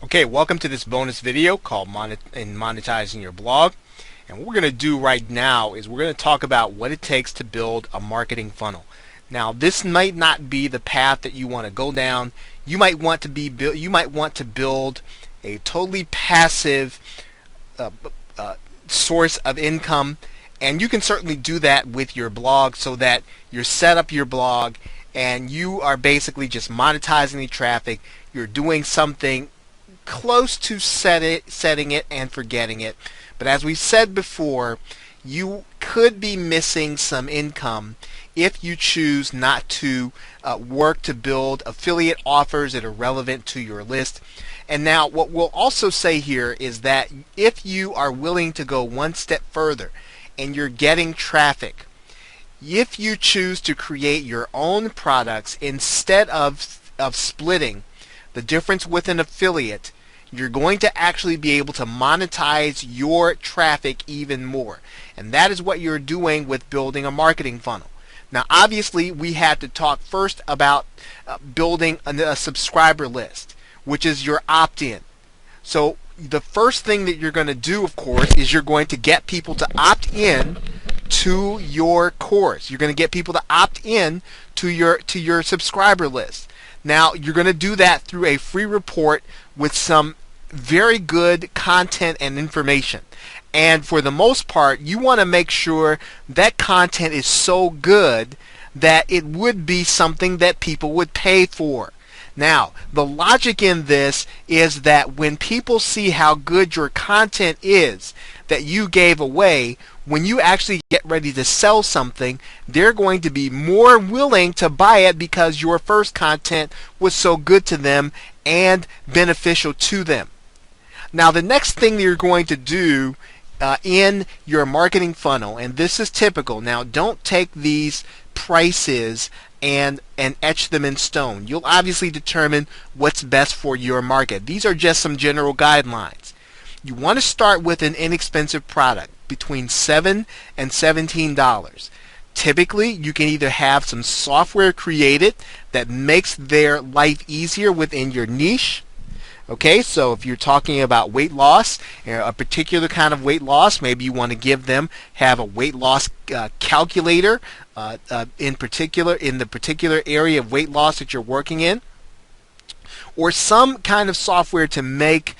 Okay, welcome to this bonus video called Monetizing Your Blog. And what we're going to do right now is we're going to talk about what it takes to build a marketing funnel. Now, this might not be the path that you want to go down. You might want to build a totally passive source of income, and you can certainly do that with your blog, so that you're set up your blog and you are basically just monetizing the traffic. You're doing something close to setting it and forgetting it. But as we said before, you could be missing some income if you choose not to work to build affiliate offers that are relevant to your list. And now what we'll also say here is that if you are willing to go one step further and you're getting traffic, if you choose to create your own products instead of splitting the difference with an affiliate, you're going to actually be able to monetize your traffic even more. And that is what you're doing with building a marketing funnel. Now, obviously, we had to talk first about building a subscriber list, which is your opt-in. So the first thing that you're going to do, of course, is you're going to get people to opt in to your course. You're going to get people to opt in to your subscriber list. Now, you're going to do that through a free report with some very good content and information. And for the most part, you want to make sure that content is so good that it would be something that people would pay for. Now, the logic in this is that when people see how good your content is that you gave away, when you actually get ready to sell something, they're going to be more willing to buy it because your first content was so good to them and beneficial to them. Now, the next thing that you're going to do in your marketing funnel, and this is typical. Now, don't take these prices and etch them in stone. You'll obviously determine what's best for your market. These are just some general guidelines. You want to start with an inexpensive product between $7 and $17. Typically, you can either have some software created that makes their life easier within your niche. Okay, so if you're talking about weight loss, a particular kind of weight loss, maybe you want to have a weight loss calculator in the particular area of weight loss that you're working in, or some kind of software to make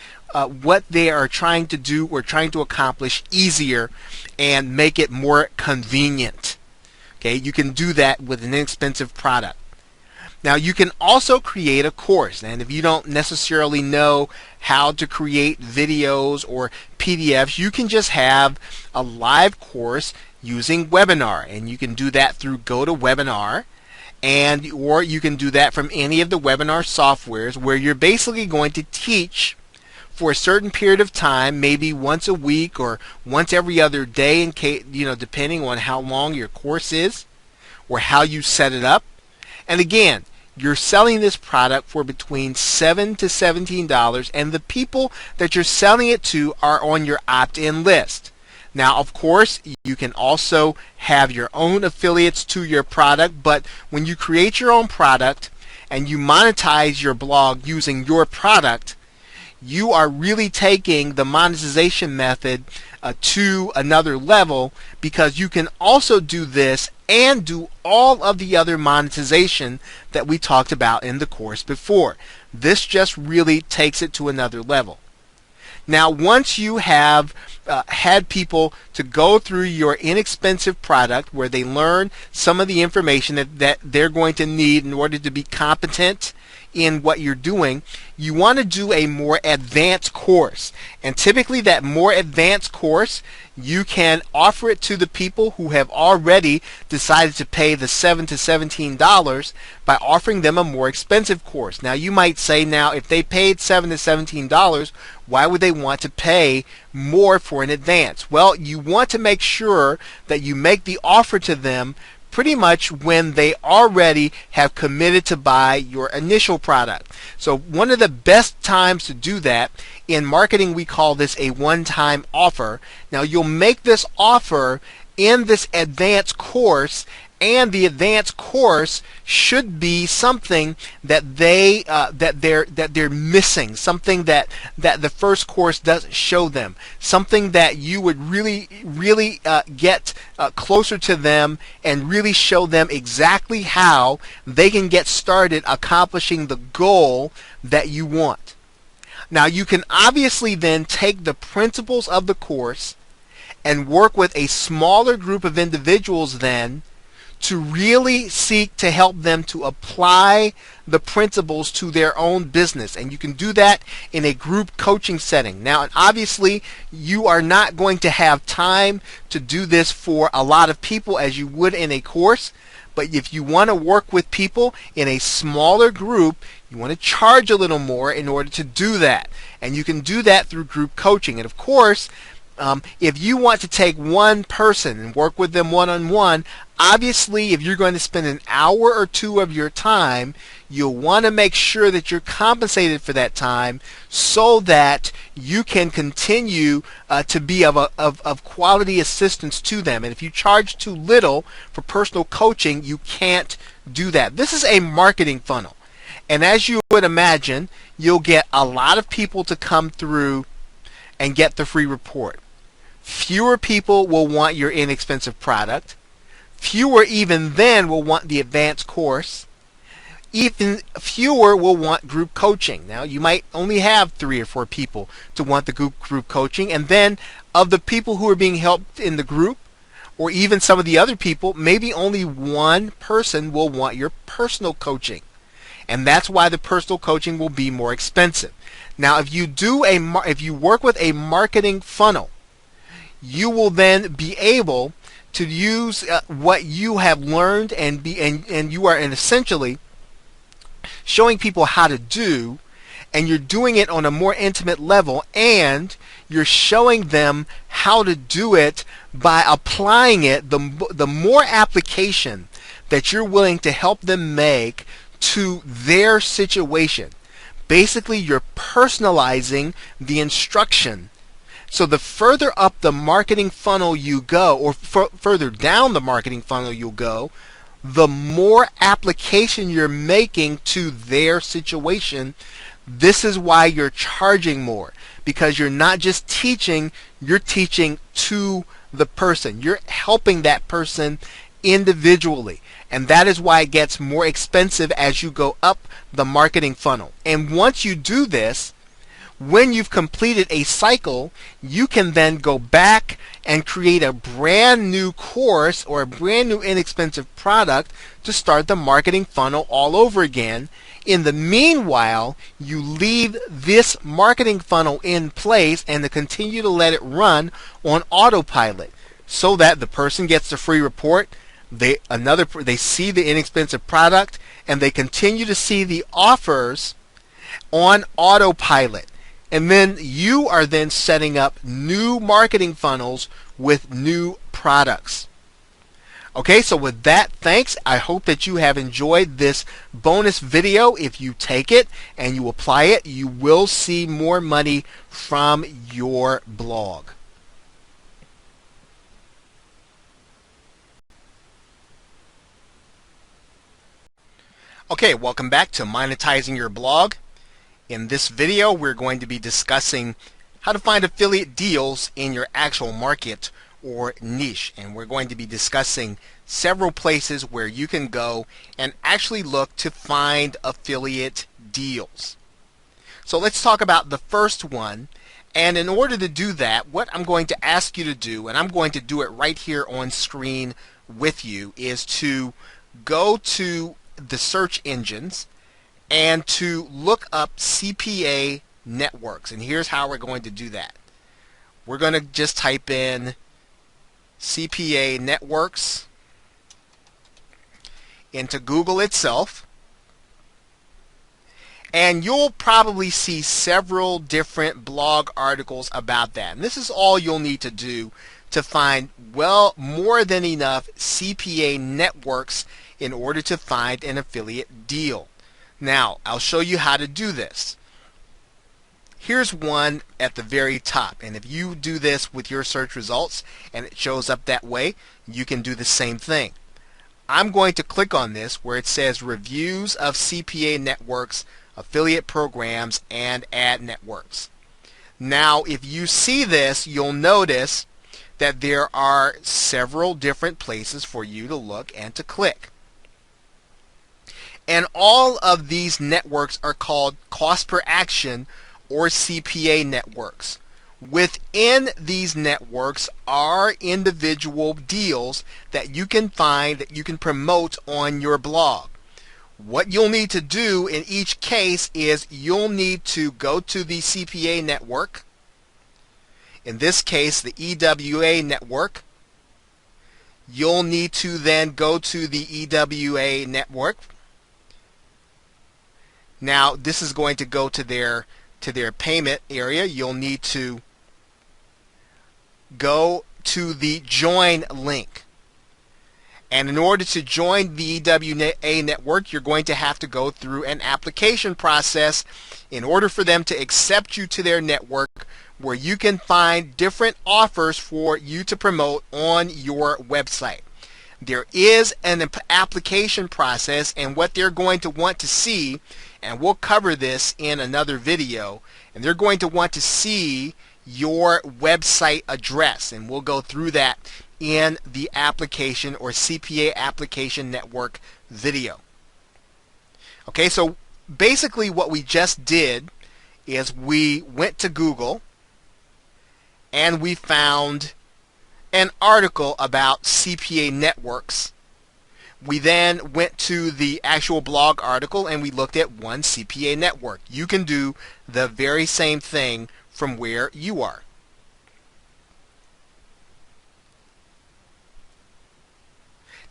what they are trying to do or trying to accomplish easier and make it more convenient. Okay, you can do that with an inexpensive product. Now, you can also create a course, and if you don't necessarily know how to create videos or PDFs, you can just have a live course using webinar, and you can do that through GoToWebinar, or you can do that from any of the webinar softwares where you're basically going to teach for a certain period of time, maybe once a week or once every other day, depending on how long your course is or how you set it up. And again, you're selling this product for between $7 to $17, and the people that you're selling it to are on your opt-in list. Now, of course, you can also have your own affiliates to your product, but when you create your own product and you monetize your blog using your product, you are really taking the monetization method to another level, because you can also do this and do all of the other monetization that we talked about in the course before. This just really takes it to another level. Now, once you have had people to go through your inexpensive product where they learn some of the information that they're going to need in order to be competent in what you're doing, you want to do a more advanced course. And typically that more advanced course, you can offer it to the people who have already decided to pay the $7 to $17 by offering them a more expensive course. Now, you might say, now if they paid $7 to $17, why would they want to pay more for an advance? Well, you want to make sure that you make the offer to them pretty much when they already have committed to buy your initial product. So one of the best times to do that, in marketing we call this a one-time offer. Now, you'll make this offer in this advanced course, and the advanced course should be something that they're missing, something that the first course doesn't show them, something that you would really get closer to them and really show them exactly how they can get started accomplishing the goal that you want. Now, you can obviously then take the principles of the course and work with a smaller group of individuals then to really seek to help them to apply the principles to their own business. And you can do that in a group coaching setting. Now, and obviously, you are not going to have time to do this for a lot of people as you would in a course. But if you want to work with people in a smaller group, you want to charge a little more in order to do that. And you can do that through group coaching. And of course, if you want to take one person and work with them one-on-one, obviously if you're going to spend an hour or two of your time, you'll want to make sure that you're compensated for that time so that you can continue to be of quality assistance to them. And if you charge too little for personal coaching, you can't do that. This is a marketing funnel. And as you would imagine, you'll get a lot of people to come through and get the free report. Fewer people will want your inexpensive product. Fewer even then will want the advanced course. Even fewer will want group coaching. Now, you might only have 3 or 4 people to want the group coaching, and then of the people who are being helped in the group, or even some of the other people, maybe only one person will want your personal coaching. And that's why the personal coaching will be more expensive. Now, if you work with a marketing funnel, you will then be able to use what you have learned and you are essentially showing people how to do, and you're doing it on a more intimate level, and you're showing them how to do it by applying it. The more application that you're willing to help them make to their situation, basically you're personalizing the instruction. So the further up the marketing funnel you go, or further down the marketing funnel you'll go, the more application you're making to their situation. This is why you're charging more, because you're not just teaching, you're teaching to the person. You're helping that person individually. And that is why it gets more expensive as you go up the marketing funnel. And once you do this, when you've completed a cycle, you can then go back and create a brand new course or a brand new inexpensive product to start the marketing funnel all over again. In the meanwhile, you leave this marketing funnel in place and to continue to let it run on autopilot so that the person gets the free report, they see the inexpensive product, and they continue to see the offers on autopilot. And then you are then setting up new marketing funnels with new products. Okay, so with that, thanks. I hope that you have enjoyed this bonus video. If you take it and you apply it, you will see more money from your blog. Okay, welcome back to Monetizing Your Blog. In this video, we're going to be discussing how to find affiliate deals in your actual market or niche. And we're going to be discussing several places where you can go and actually look to find affiliate deals. So let's talk about the first one. And in order to do that, what I'm going to ask you to do, and I'm going to do it right here on screen with you, is to go to the search engines and to look up CPA networks. And here's how we're going to do that. We're going to just type in CPA networks into Google itself, and you'll probably see several different blog articles about that. And this is all you'll need to do to find, well, more than enough CPA networks in order to find an affiliate deal. Now, I'll show you how to do this. Here's one at the very top, and if you do this with your search results and it shows up that way, you can do the same thing. I'm going to click on this where it says Reviews of CPA Networks, Affiliate Programs, and Ad Networks. Now, if you see this, you'll notice that there are several different places for you to look and to click. And all of these networks are called cost per action or CPA networks. Within these networks are individual deals that you can find, that you can promote on your blog. What you'll need to do in each case is you'll need to go to the CPA network, in this case the EWA network. You'll need to then go to the EWA network. Now this is going to go to their payment area. You'll need to go to the join link. And in order to join the EWA network, you're going to have to go through an application process in order for them to accept you to their network, where you can find different offers for you to promote on your website. There is an application process, and what they're going to want to see, and we'll cover this in another video, and they're going to want to see your website address, and we'll go through that in the application or CPA application network video. Okay, so basically what we just did is we went to Google and we found an article about CPA networks. We then went to the actual blog article and we looked at one CPA network. You can do the very same thing from where you are.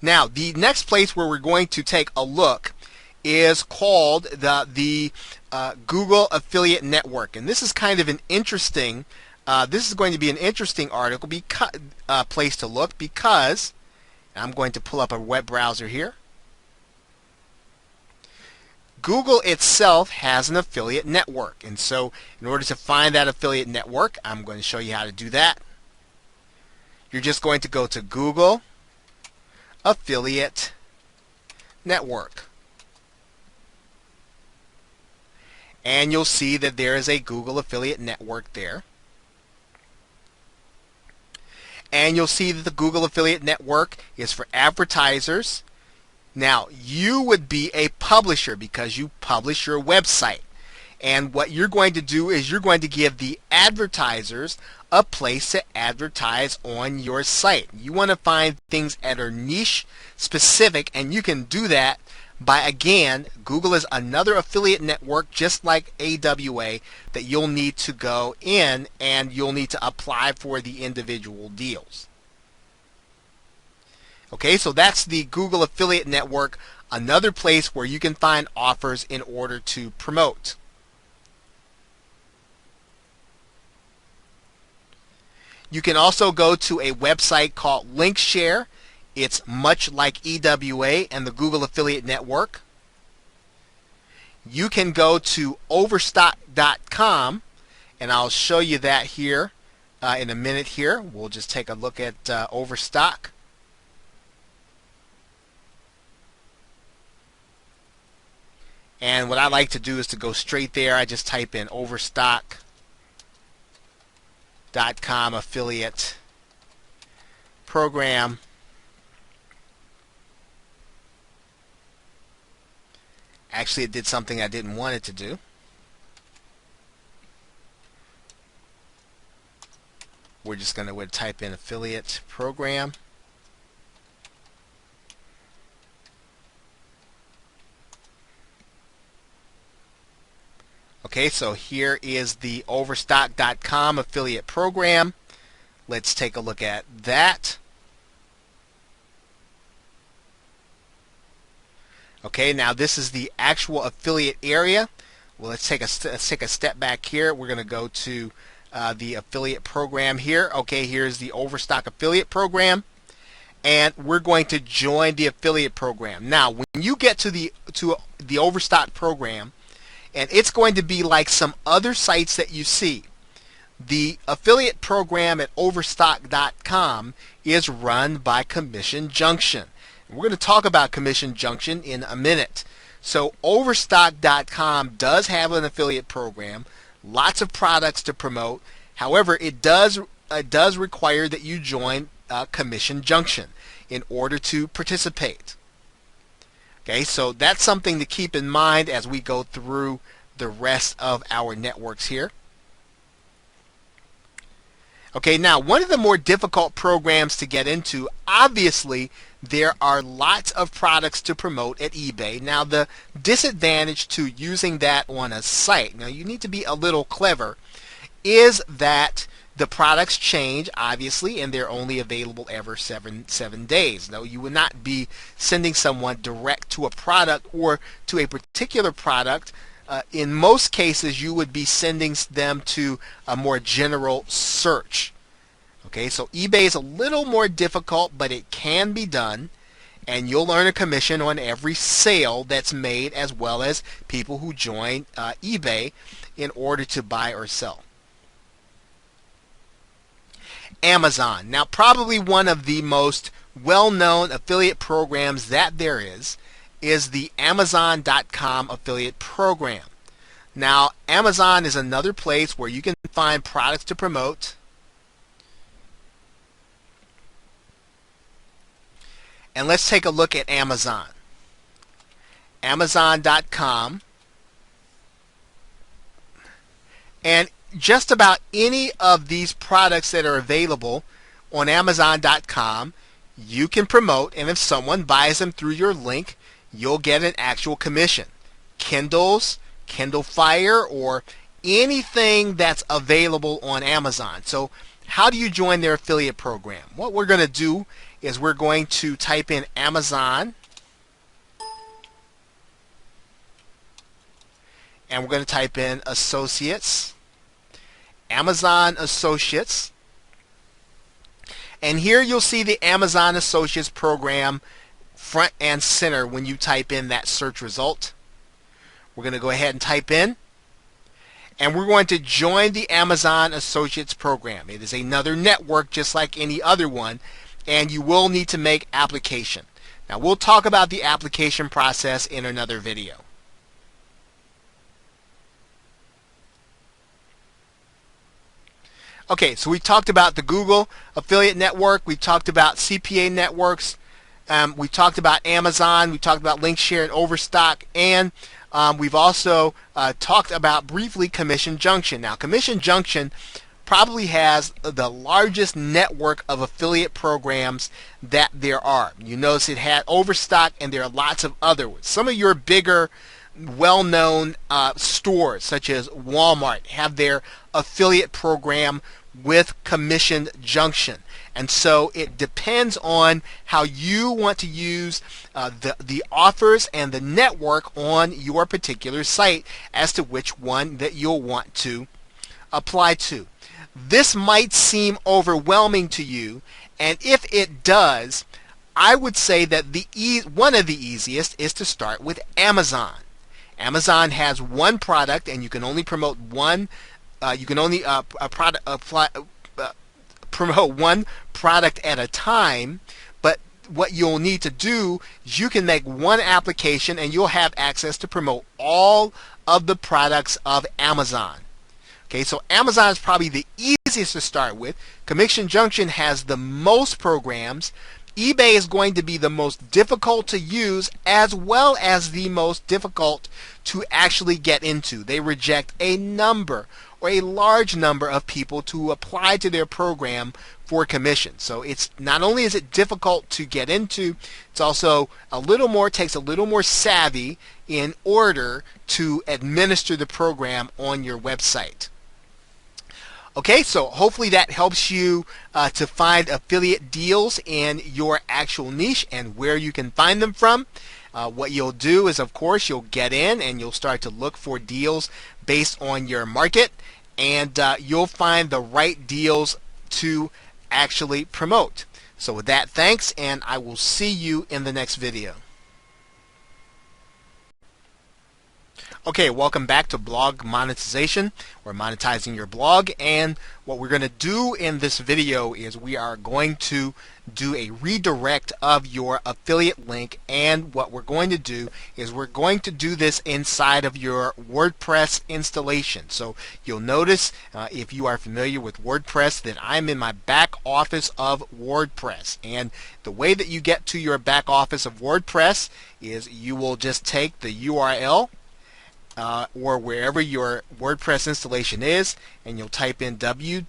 Now, the next place where we're going to take a look is called the Google Affiliate Network, and this is kind of an interesting. This is going to be an interesting article, place to look, because I'm going to pull up a web browser here. Google itself has an affiliate network, and so in order to find that affiliate network, I'm going to show you how to do that. You're just going to go to Google Affiliate Network, and you'll see that there is a Google Affiliate Network there. And you'll see that the Google Affiliate Network is for advertisers. Now, you would be a publisher because you publish your website. And what you're going to do is you're going to give the advertisers a place to advertise on your site. You want to find things that are niche specific, and you can do that by, again, Google is another affiliate network just like AWA that you'll need to go in and you'll need to apply for the individual deals. Okay, so that's the Google Affiliate Network, another place where you can find offers in order to promote. You can also go to a website called LinkShare. It's much like EWA and the Google Affiliate Network. You can go to overstock.com, and I'll show you that here in a minute here. We'll just take a look at Overstock. And what I like to do is to go straight there. I just type in overstock.com affiliate program. Actually, it did something I didn't want it to do. We're just going to type in affiliate program. Okay, so here is the overstock.com affiliate program. Let's take a look at that. Okay, now this is the actual affiliate area. Well, let's take a step back here. We're going to go to the affiliate program here. Okay, here's the Overstock affiliate program, and we're going to join the affiliate program. Now, when you get to the Overstock program, and it's going to be like some other sites that you see. The affiliate program at overstock.com is run by Commission Junction. We're going to talk about Commission Junction in a minute. So overstock.com does have an affiliate program, lots of products to promote. However, it does require that you join Commission Junction in order to participate. Okay, so that's something to keep in mind as we go through the rest of our networks here. Okay, now one of the more difficult programs to get into, obviously there are lots of products to promote at eBay. Now the disadvantage to using that on a site, now you need to be a little clever, is that the products change, obviously, and they're only available every seven days. No, you would not be sending someone direct to a product or to a particular product. In most cases, you would be sending them to a more general search. Okay, so eBay is a little more difficult, but it can be done, and you'll earn a commission on every sale that's made, as well as people who join eBay in order to buy or sell. Amazon. Now, probably one of the most well-known affiliate programs that there is the Amazon.com affiliate program. Now, Amazon is another place where you can find products to promote. And let's take a look at Amazon. Amazon.com. And just about any of these products that are available on Amazon.com, you can promote, and if someone buys them through your link, you'll get an actual commission. Kindles, Kindle Fire, or anything that's available on Amazon. So how do you join their affiliate program? What we're going to do is we're going to type in Amazon, and we're going to type in Associates, Amazon Associates, and here you'll see the Amazon Associates program front and center when you type in that search result. We're going to go ahead and type in, and we're going to join the Amazon Associates program. It is another network just like any other one, and you will need to make application. Now we'll talk about the application process in another video. Okay, so we talked about the Google Affiliate Network, we talked about CPA networks, we talked about Amazon, we talked about Linkshare and Overstock, and we've also talked about briefly Commission Junction. Now, Commission Junction probably has the largest network of affiliate programs that there are. You notice it had Overstock, and there are lots of other ones. Some of your bigger well-known stores such as Walmart have their affiliate program with Commission Junction, and so it depends on how you want to use the offers and the network on your particular site as to which one that you'll want to apply to. This might seem overwhelming to you, and if it does, I would say that one of the easiest is to start with Amazon. Amazon has one product, and you can only promote one. You can only promote one product at a time. But what you'll need to do is you can make one application, and you'll have access to promote all of the products of Amazon. Okay, so Amazon is probably the easiest to start with. Commission Junction has the most programs. eBay is going to be the most difficult to use as well as the most difficult to actually get into. They reject a number or a large number of people to apply to their program for commission. So it's not only is it difficult to get into, it's also takes a little more savvy in order to administer the program on your website. Okay, so hopefully that helps you to find affiliate deals in your actual niche and where you can find them from. What you'll do is, of course, you'll get in and you'll start to look for deals based on your market, and you'll find the right deals to actually promote. So with that, thanks, and I will see you in the next video. Okay, welcome back to blog monetization. We're monetizing your blog, and what we're going to do in this video is we are going to do a redirect of your affiliate link, and what we're going to do is we're going to do this inside of your WordPress installation. So you'll notice if you are familiar with WordPress that I'm in my back office of WordPress, and the way that you get to your back office of WordPress is you will just take the URL or wherever your WordPress installation is, and you'll type in wp-admin.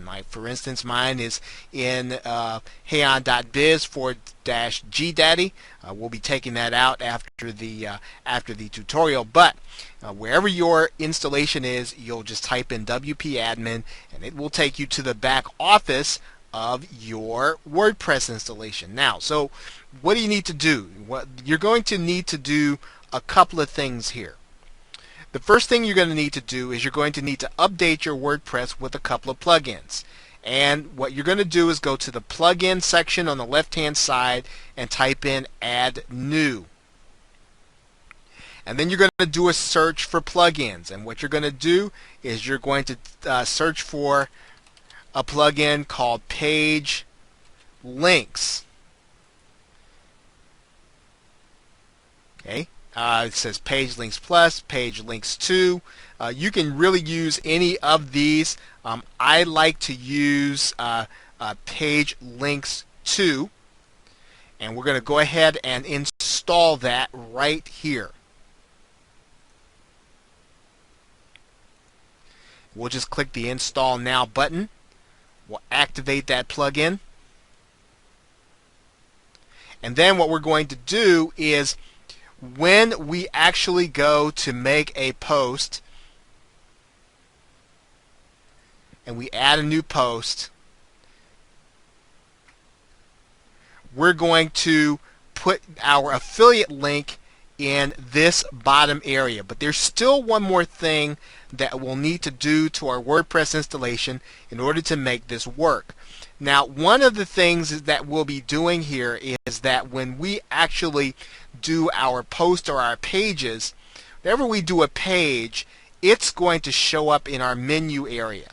Like for instance, mine is in heyon.biz/gdaddy. We'll be taking that out after the tutorial, but wherever your installation is, you'll just type in wp-admin, and it will take you to the back office of your WordPress installation. Now, so what do you need to do? What you're going to need to do a couple of things here. The first thing you're going to need to do is you're going to need to update your WordPress with a couple of plugins. And what you're going to do is go to the plugin section on the left-hand side and type in Add New. And then you're going to do a search for plugins. And what you're going to do is you're going to search for a plugin called Page Links. Okay. It says page links plus, page links to. You can really use any of these. I like to use page links to, and we're going to go ahead and install that right here. We'll just click the Install Now button. We'll activate that plugin. And then what we're going to do is, when we actually go to make a post and we add a new post, we're going to put our affiliate link in this bottom area. But there's still one more thing that we'll need to do to our WordPress installation in order to make this work. Now, one of the things that we'll be doing here is that when we actually do our post or our pages, whenever we do a page, it's going to show up in our menu area.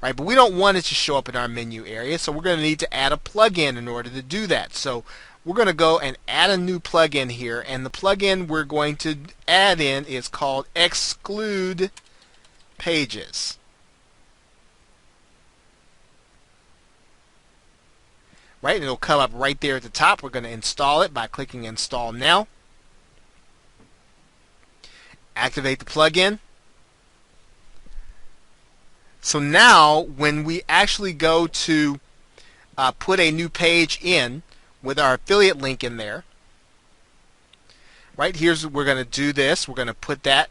Right? But we don't want it to show up in our menu area, so we're going to need to add a plugin in order to do that. So we're going to go and add a new plugin here, and the plugin we're going to add in is called Exclude Pages. Right, and it'll come up right there at the top. We're going to install it by clicking Install Now. Activate the plugin. So now, when we actually go to put a new page in with our affiliate link in there, right, we're going to do this. We're going to put that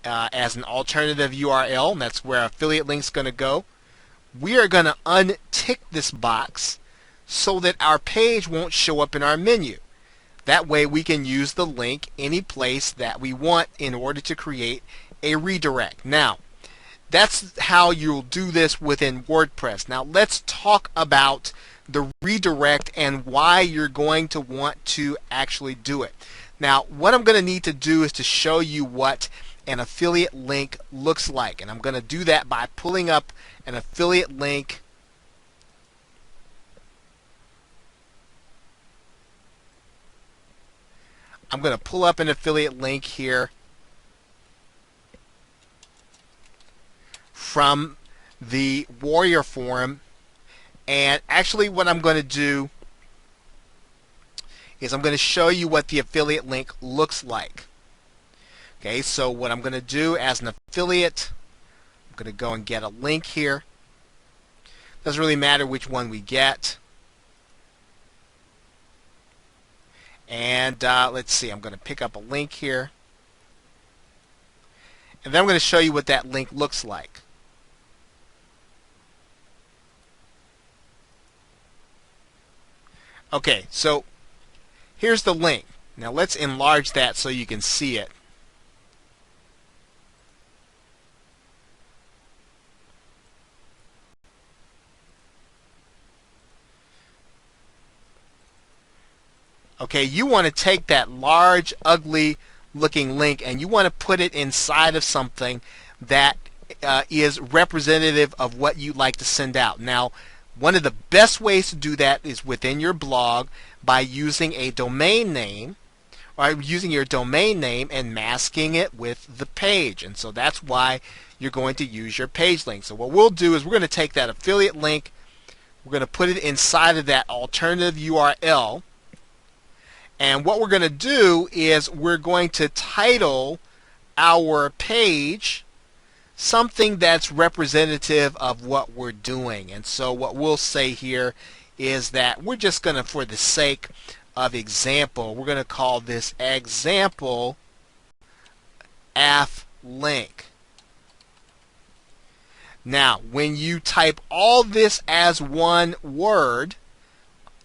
as an alternative URL, and that's where our affiliate link is going to go. We are going to untick this box so that our page won't show up in our menu. That way we can use the link any place that we want in order to create a redirect. Now, that's how you'll do this within WordPress. Now let's talk about the redirect and why you're going to want to actually do it. Now, what I'm going to need to do is to show you what an affiliate link looks like, and I'm going to do that by pulling up an affiliate link . I'm going to pull up an affiliate link here from the Warrior Forum, and actually what I'm going to do is I'm going to show you what the affiliate link looks like. Okay, so what I'm going to do as an affiliate, I'm going to go and get a link here. Doesn't really matter which one we get. And let's see, I'm going to pick up a link here. And then I'm going to show you what that link looks like. Okay, so here's the link. Now let's enlarge that so you can see it. Okay, you want to take that large, ugly looking link and you want to put it inside of something that is representative of what you'd like to send out. Now, one of the best ways to do that is within your blog by using a domain name, or using your domain name and masking it with the page. And so that's why you're going to use your page link. So what we'll do is we're going to take that affiliate link, we're going to put it inside of that alternative URL. And what we're going to do is we're going to title our page something that's representative of what we're doing. And so what we'll say here is that we're just going to, for the sake of example, we're going to call this example aff link. Now, when you type all this as one word,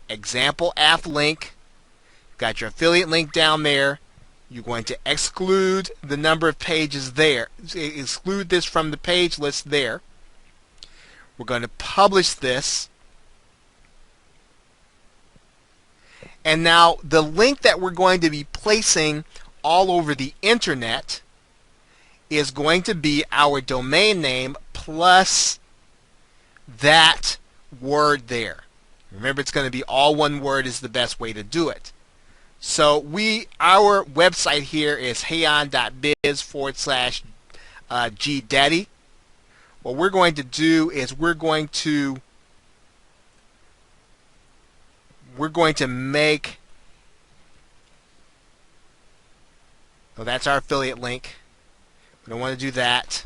example aff link, got your affiliate link down there, you're going to exclude the number of pages there. Exclude this from the page list there. We're going to publish this. And now the link that we're going to be placing all over the internet is going to be our domain name plus that word there. Remember, it's going to be all one word is the best way to do it. So our website here is heyon.biz/GDaddy. What we're going to do is we're going to make, so that's our affiliate link. We don't want to do that.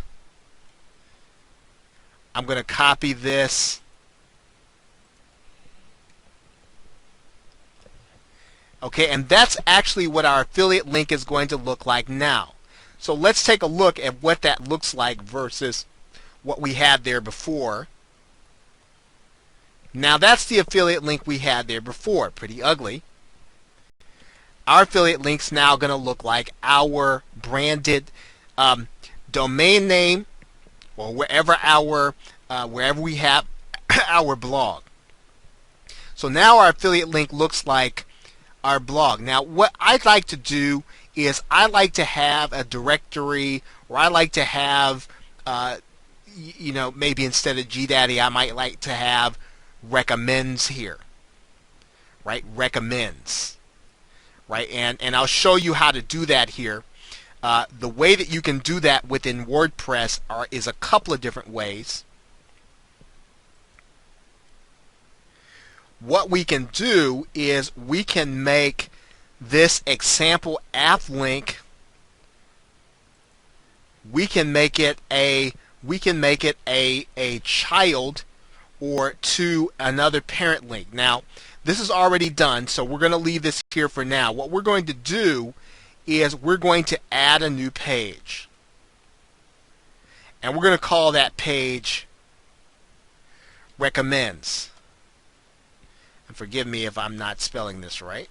I'm going to copy this. Okay, and that's actually what our affiliate link is going to look like now. So let's take a look at what that looks like versus what we had there before. Now that's the affiliate link we had there before. Pretty ugly. Our affiliate link's now going to look like our branded domain name, or wherever we have our blog. So now our affiliate link looks like our blog. Now what I'd like to do is I like to have a directory, or I like to have maybe instead of GDaddy I might like to have recommends here, right? Recommends, right? And I'll show you how to do that here. The way that you can do that within WordPress is a couple of different ways. What we can do is we can make this example app link, we can make it a child or to another parent link. Now this is already done, so we're going to leave this here for now. What we're going to do is we're going to add a new page, and we're going to call that page recommends. And forgive me if I'm not spelling this right.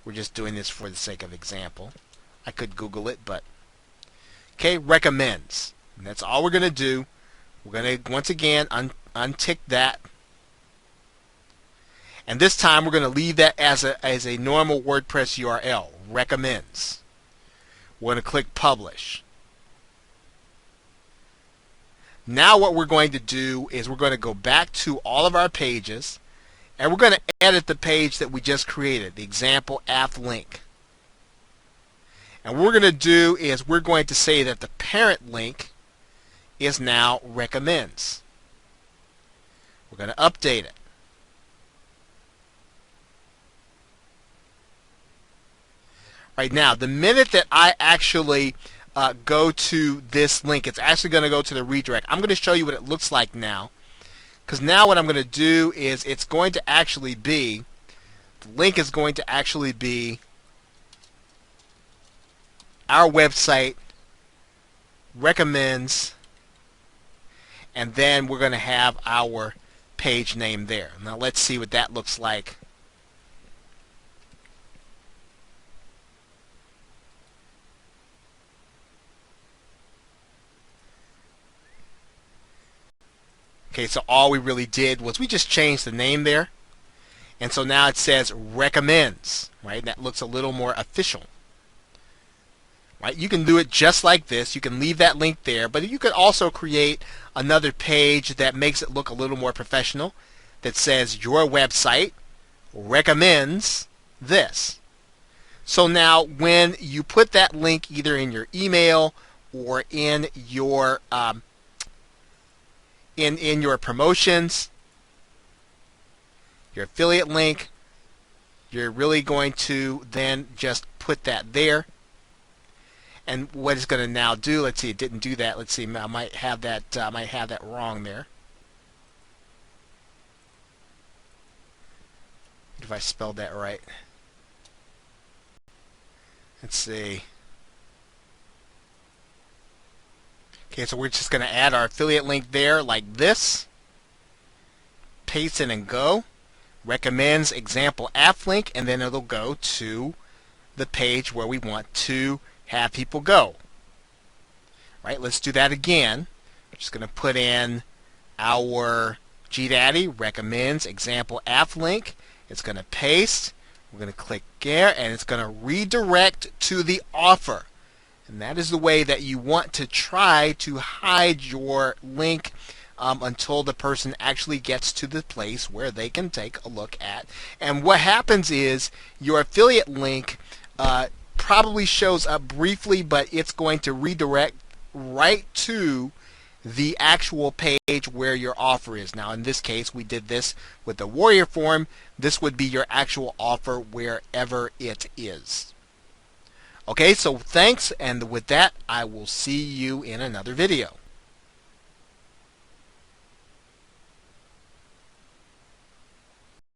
We're just doing this for the sake of example. I could Google it, but okay, recommends. And that's all we're going to do. We're going to once again untick that. And this time we're going to leave that as a normal WordPress URL, recommends. We're going to click publish. Now what we're going to do is we're going to go back to all of our pages, and we're going to edit the page that we just created, the example app link. And what we're going to do is we're going to say that the parent link is now recommends. We're going to update it. Right now, the minute that I actually go to this link, it's actually going to go to the redirect. I'm going to show you what it looks like now, because now what I'm going to do is it's going to actually be, the link is going to actually be our website, recommends, and then we're going to have our page name there. Now let's see what that looks like. Okay, so all we really did was we just changed the name there. And so now it says recommends, right? That looks a little more official. Right? You can do it just like this. You can leave that link there, but you could also create another page that makes it look a little more professional, that says your website recommends this. So now when you put that link either in your email or in your in your promotions, your affiliate link, you're really going to then just put that there. And what it's going to now do, let's see, it didn't do that. Let's see, I might have that wrong there. If I spelled that right. Let's see. Okay, so we're just going to add our affiliate link there like this. Paste it and go. Recommends example app link, and then it'll go to the page where we want to have people go. Right, let's do that again. I'm just going to put in our GDaddy recommends example app link. It's going to paste. We're going to click there, and it's going to redirect to the offer. And that is the way that you want to try to hide your link until the person actually gets to the place where they can take a look at. And what happens is your affiliate link probably shows up briefly, but it's going to redirect right to the actual page where your offer is. Now in this case we did this with the Warrior form. This would be your actual offer wherever it is. Okay, so thanks, and with that I will see you in another video.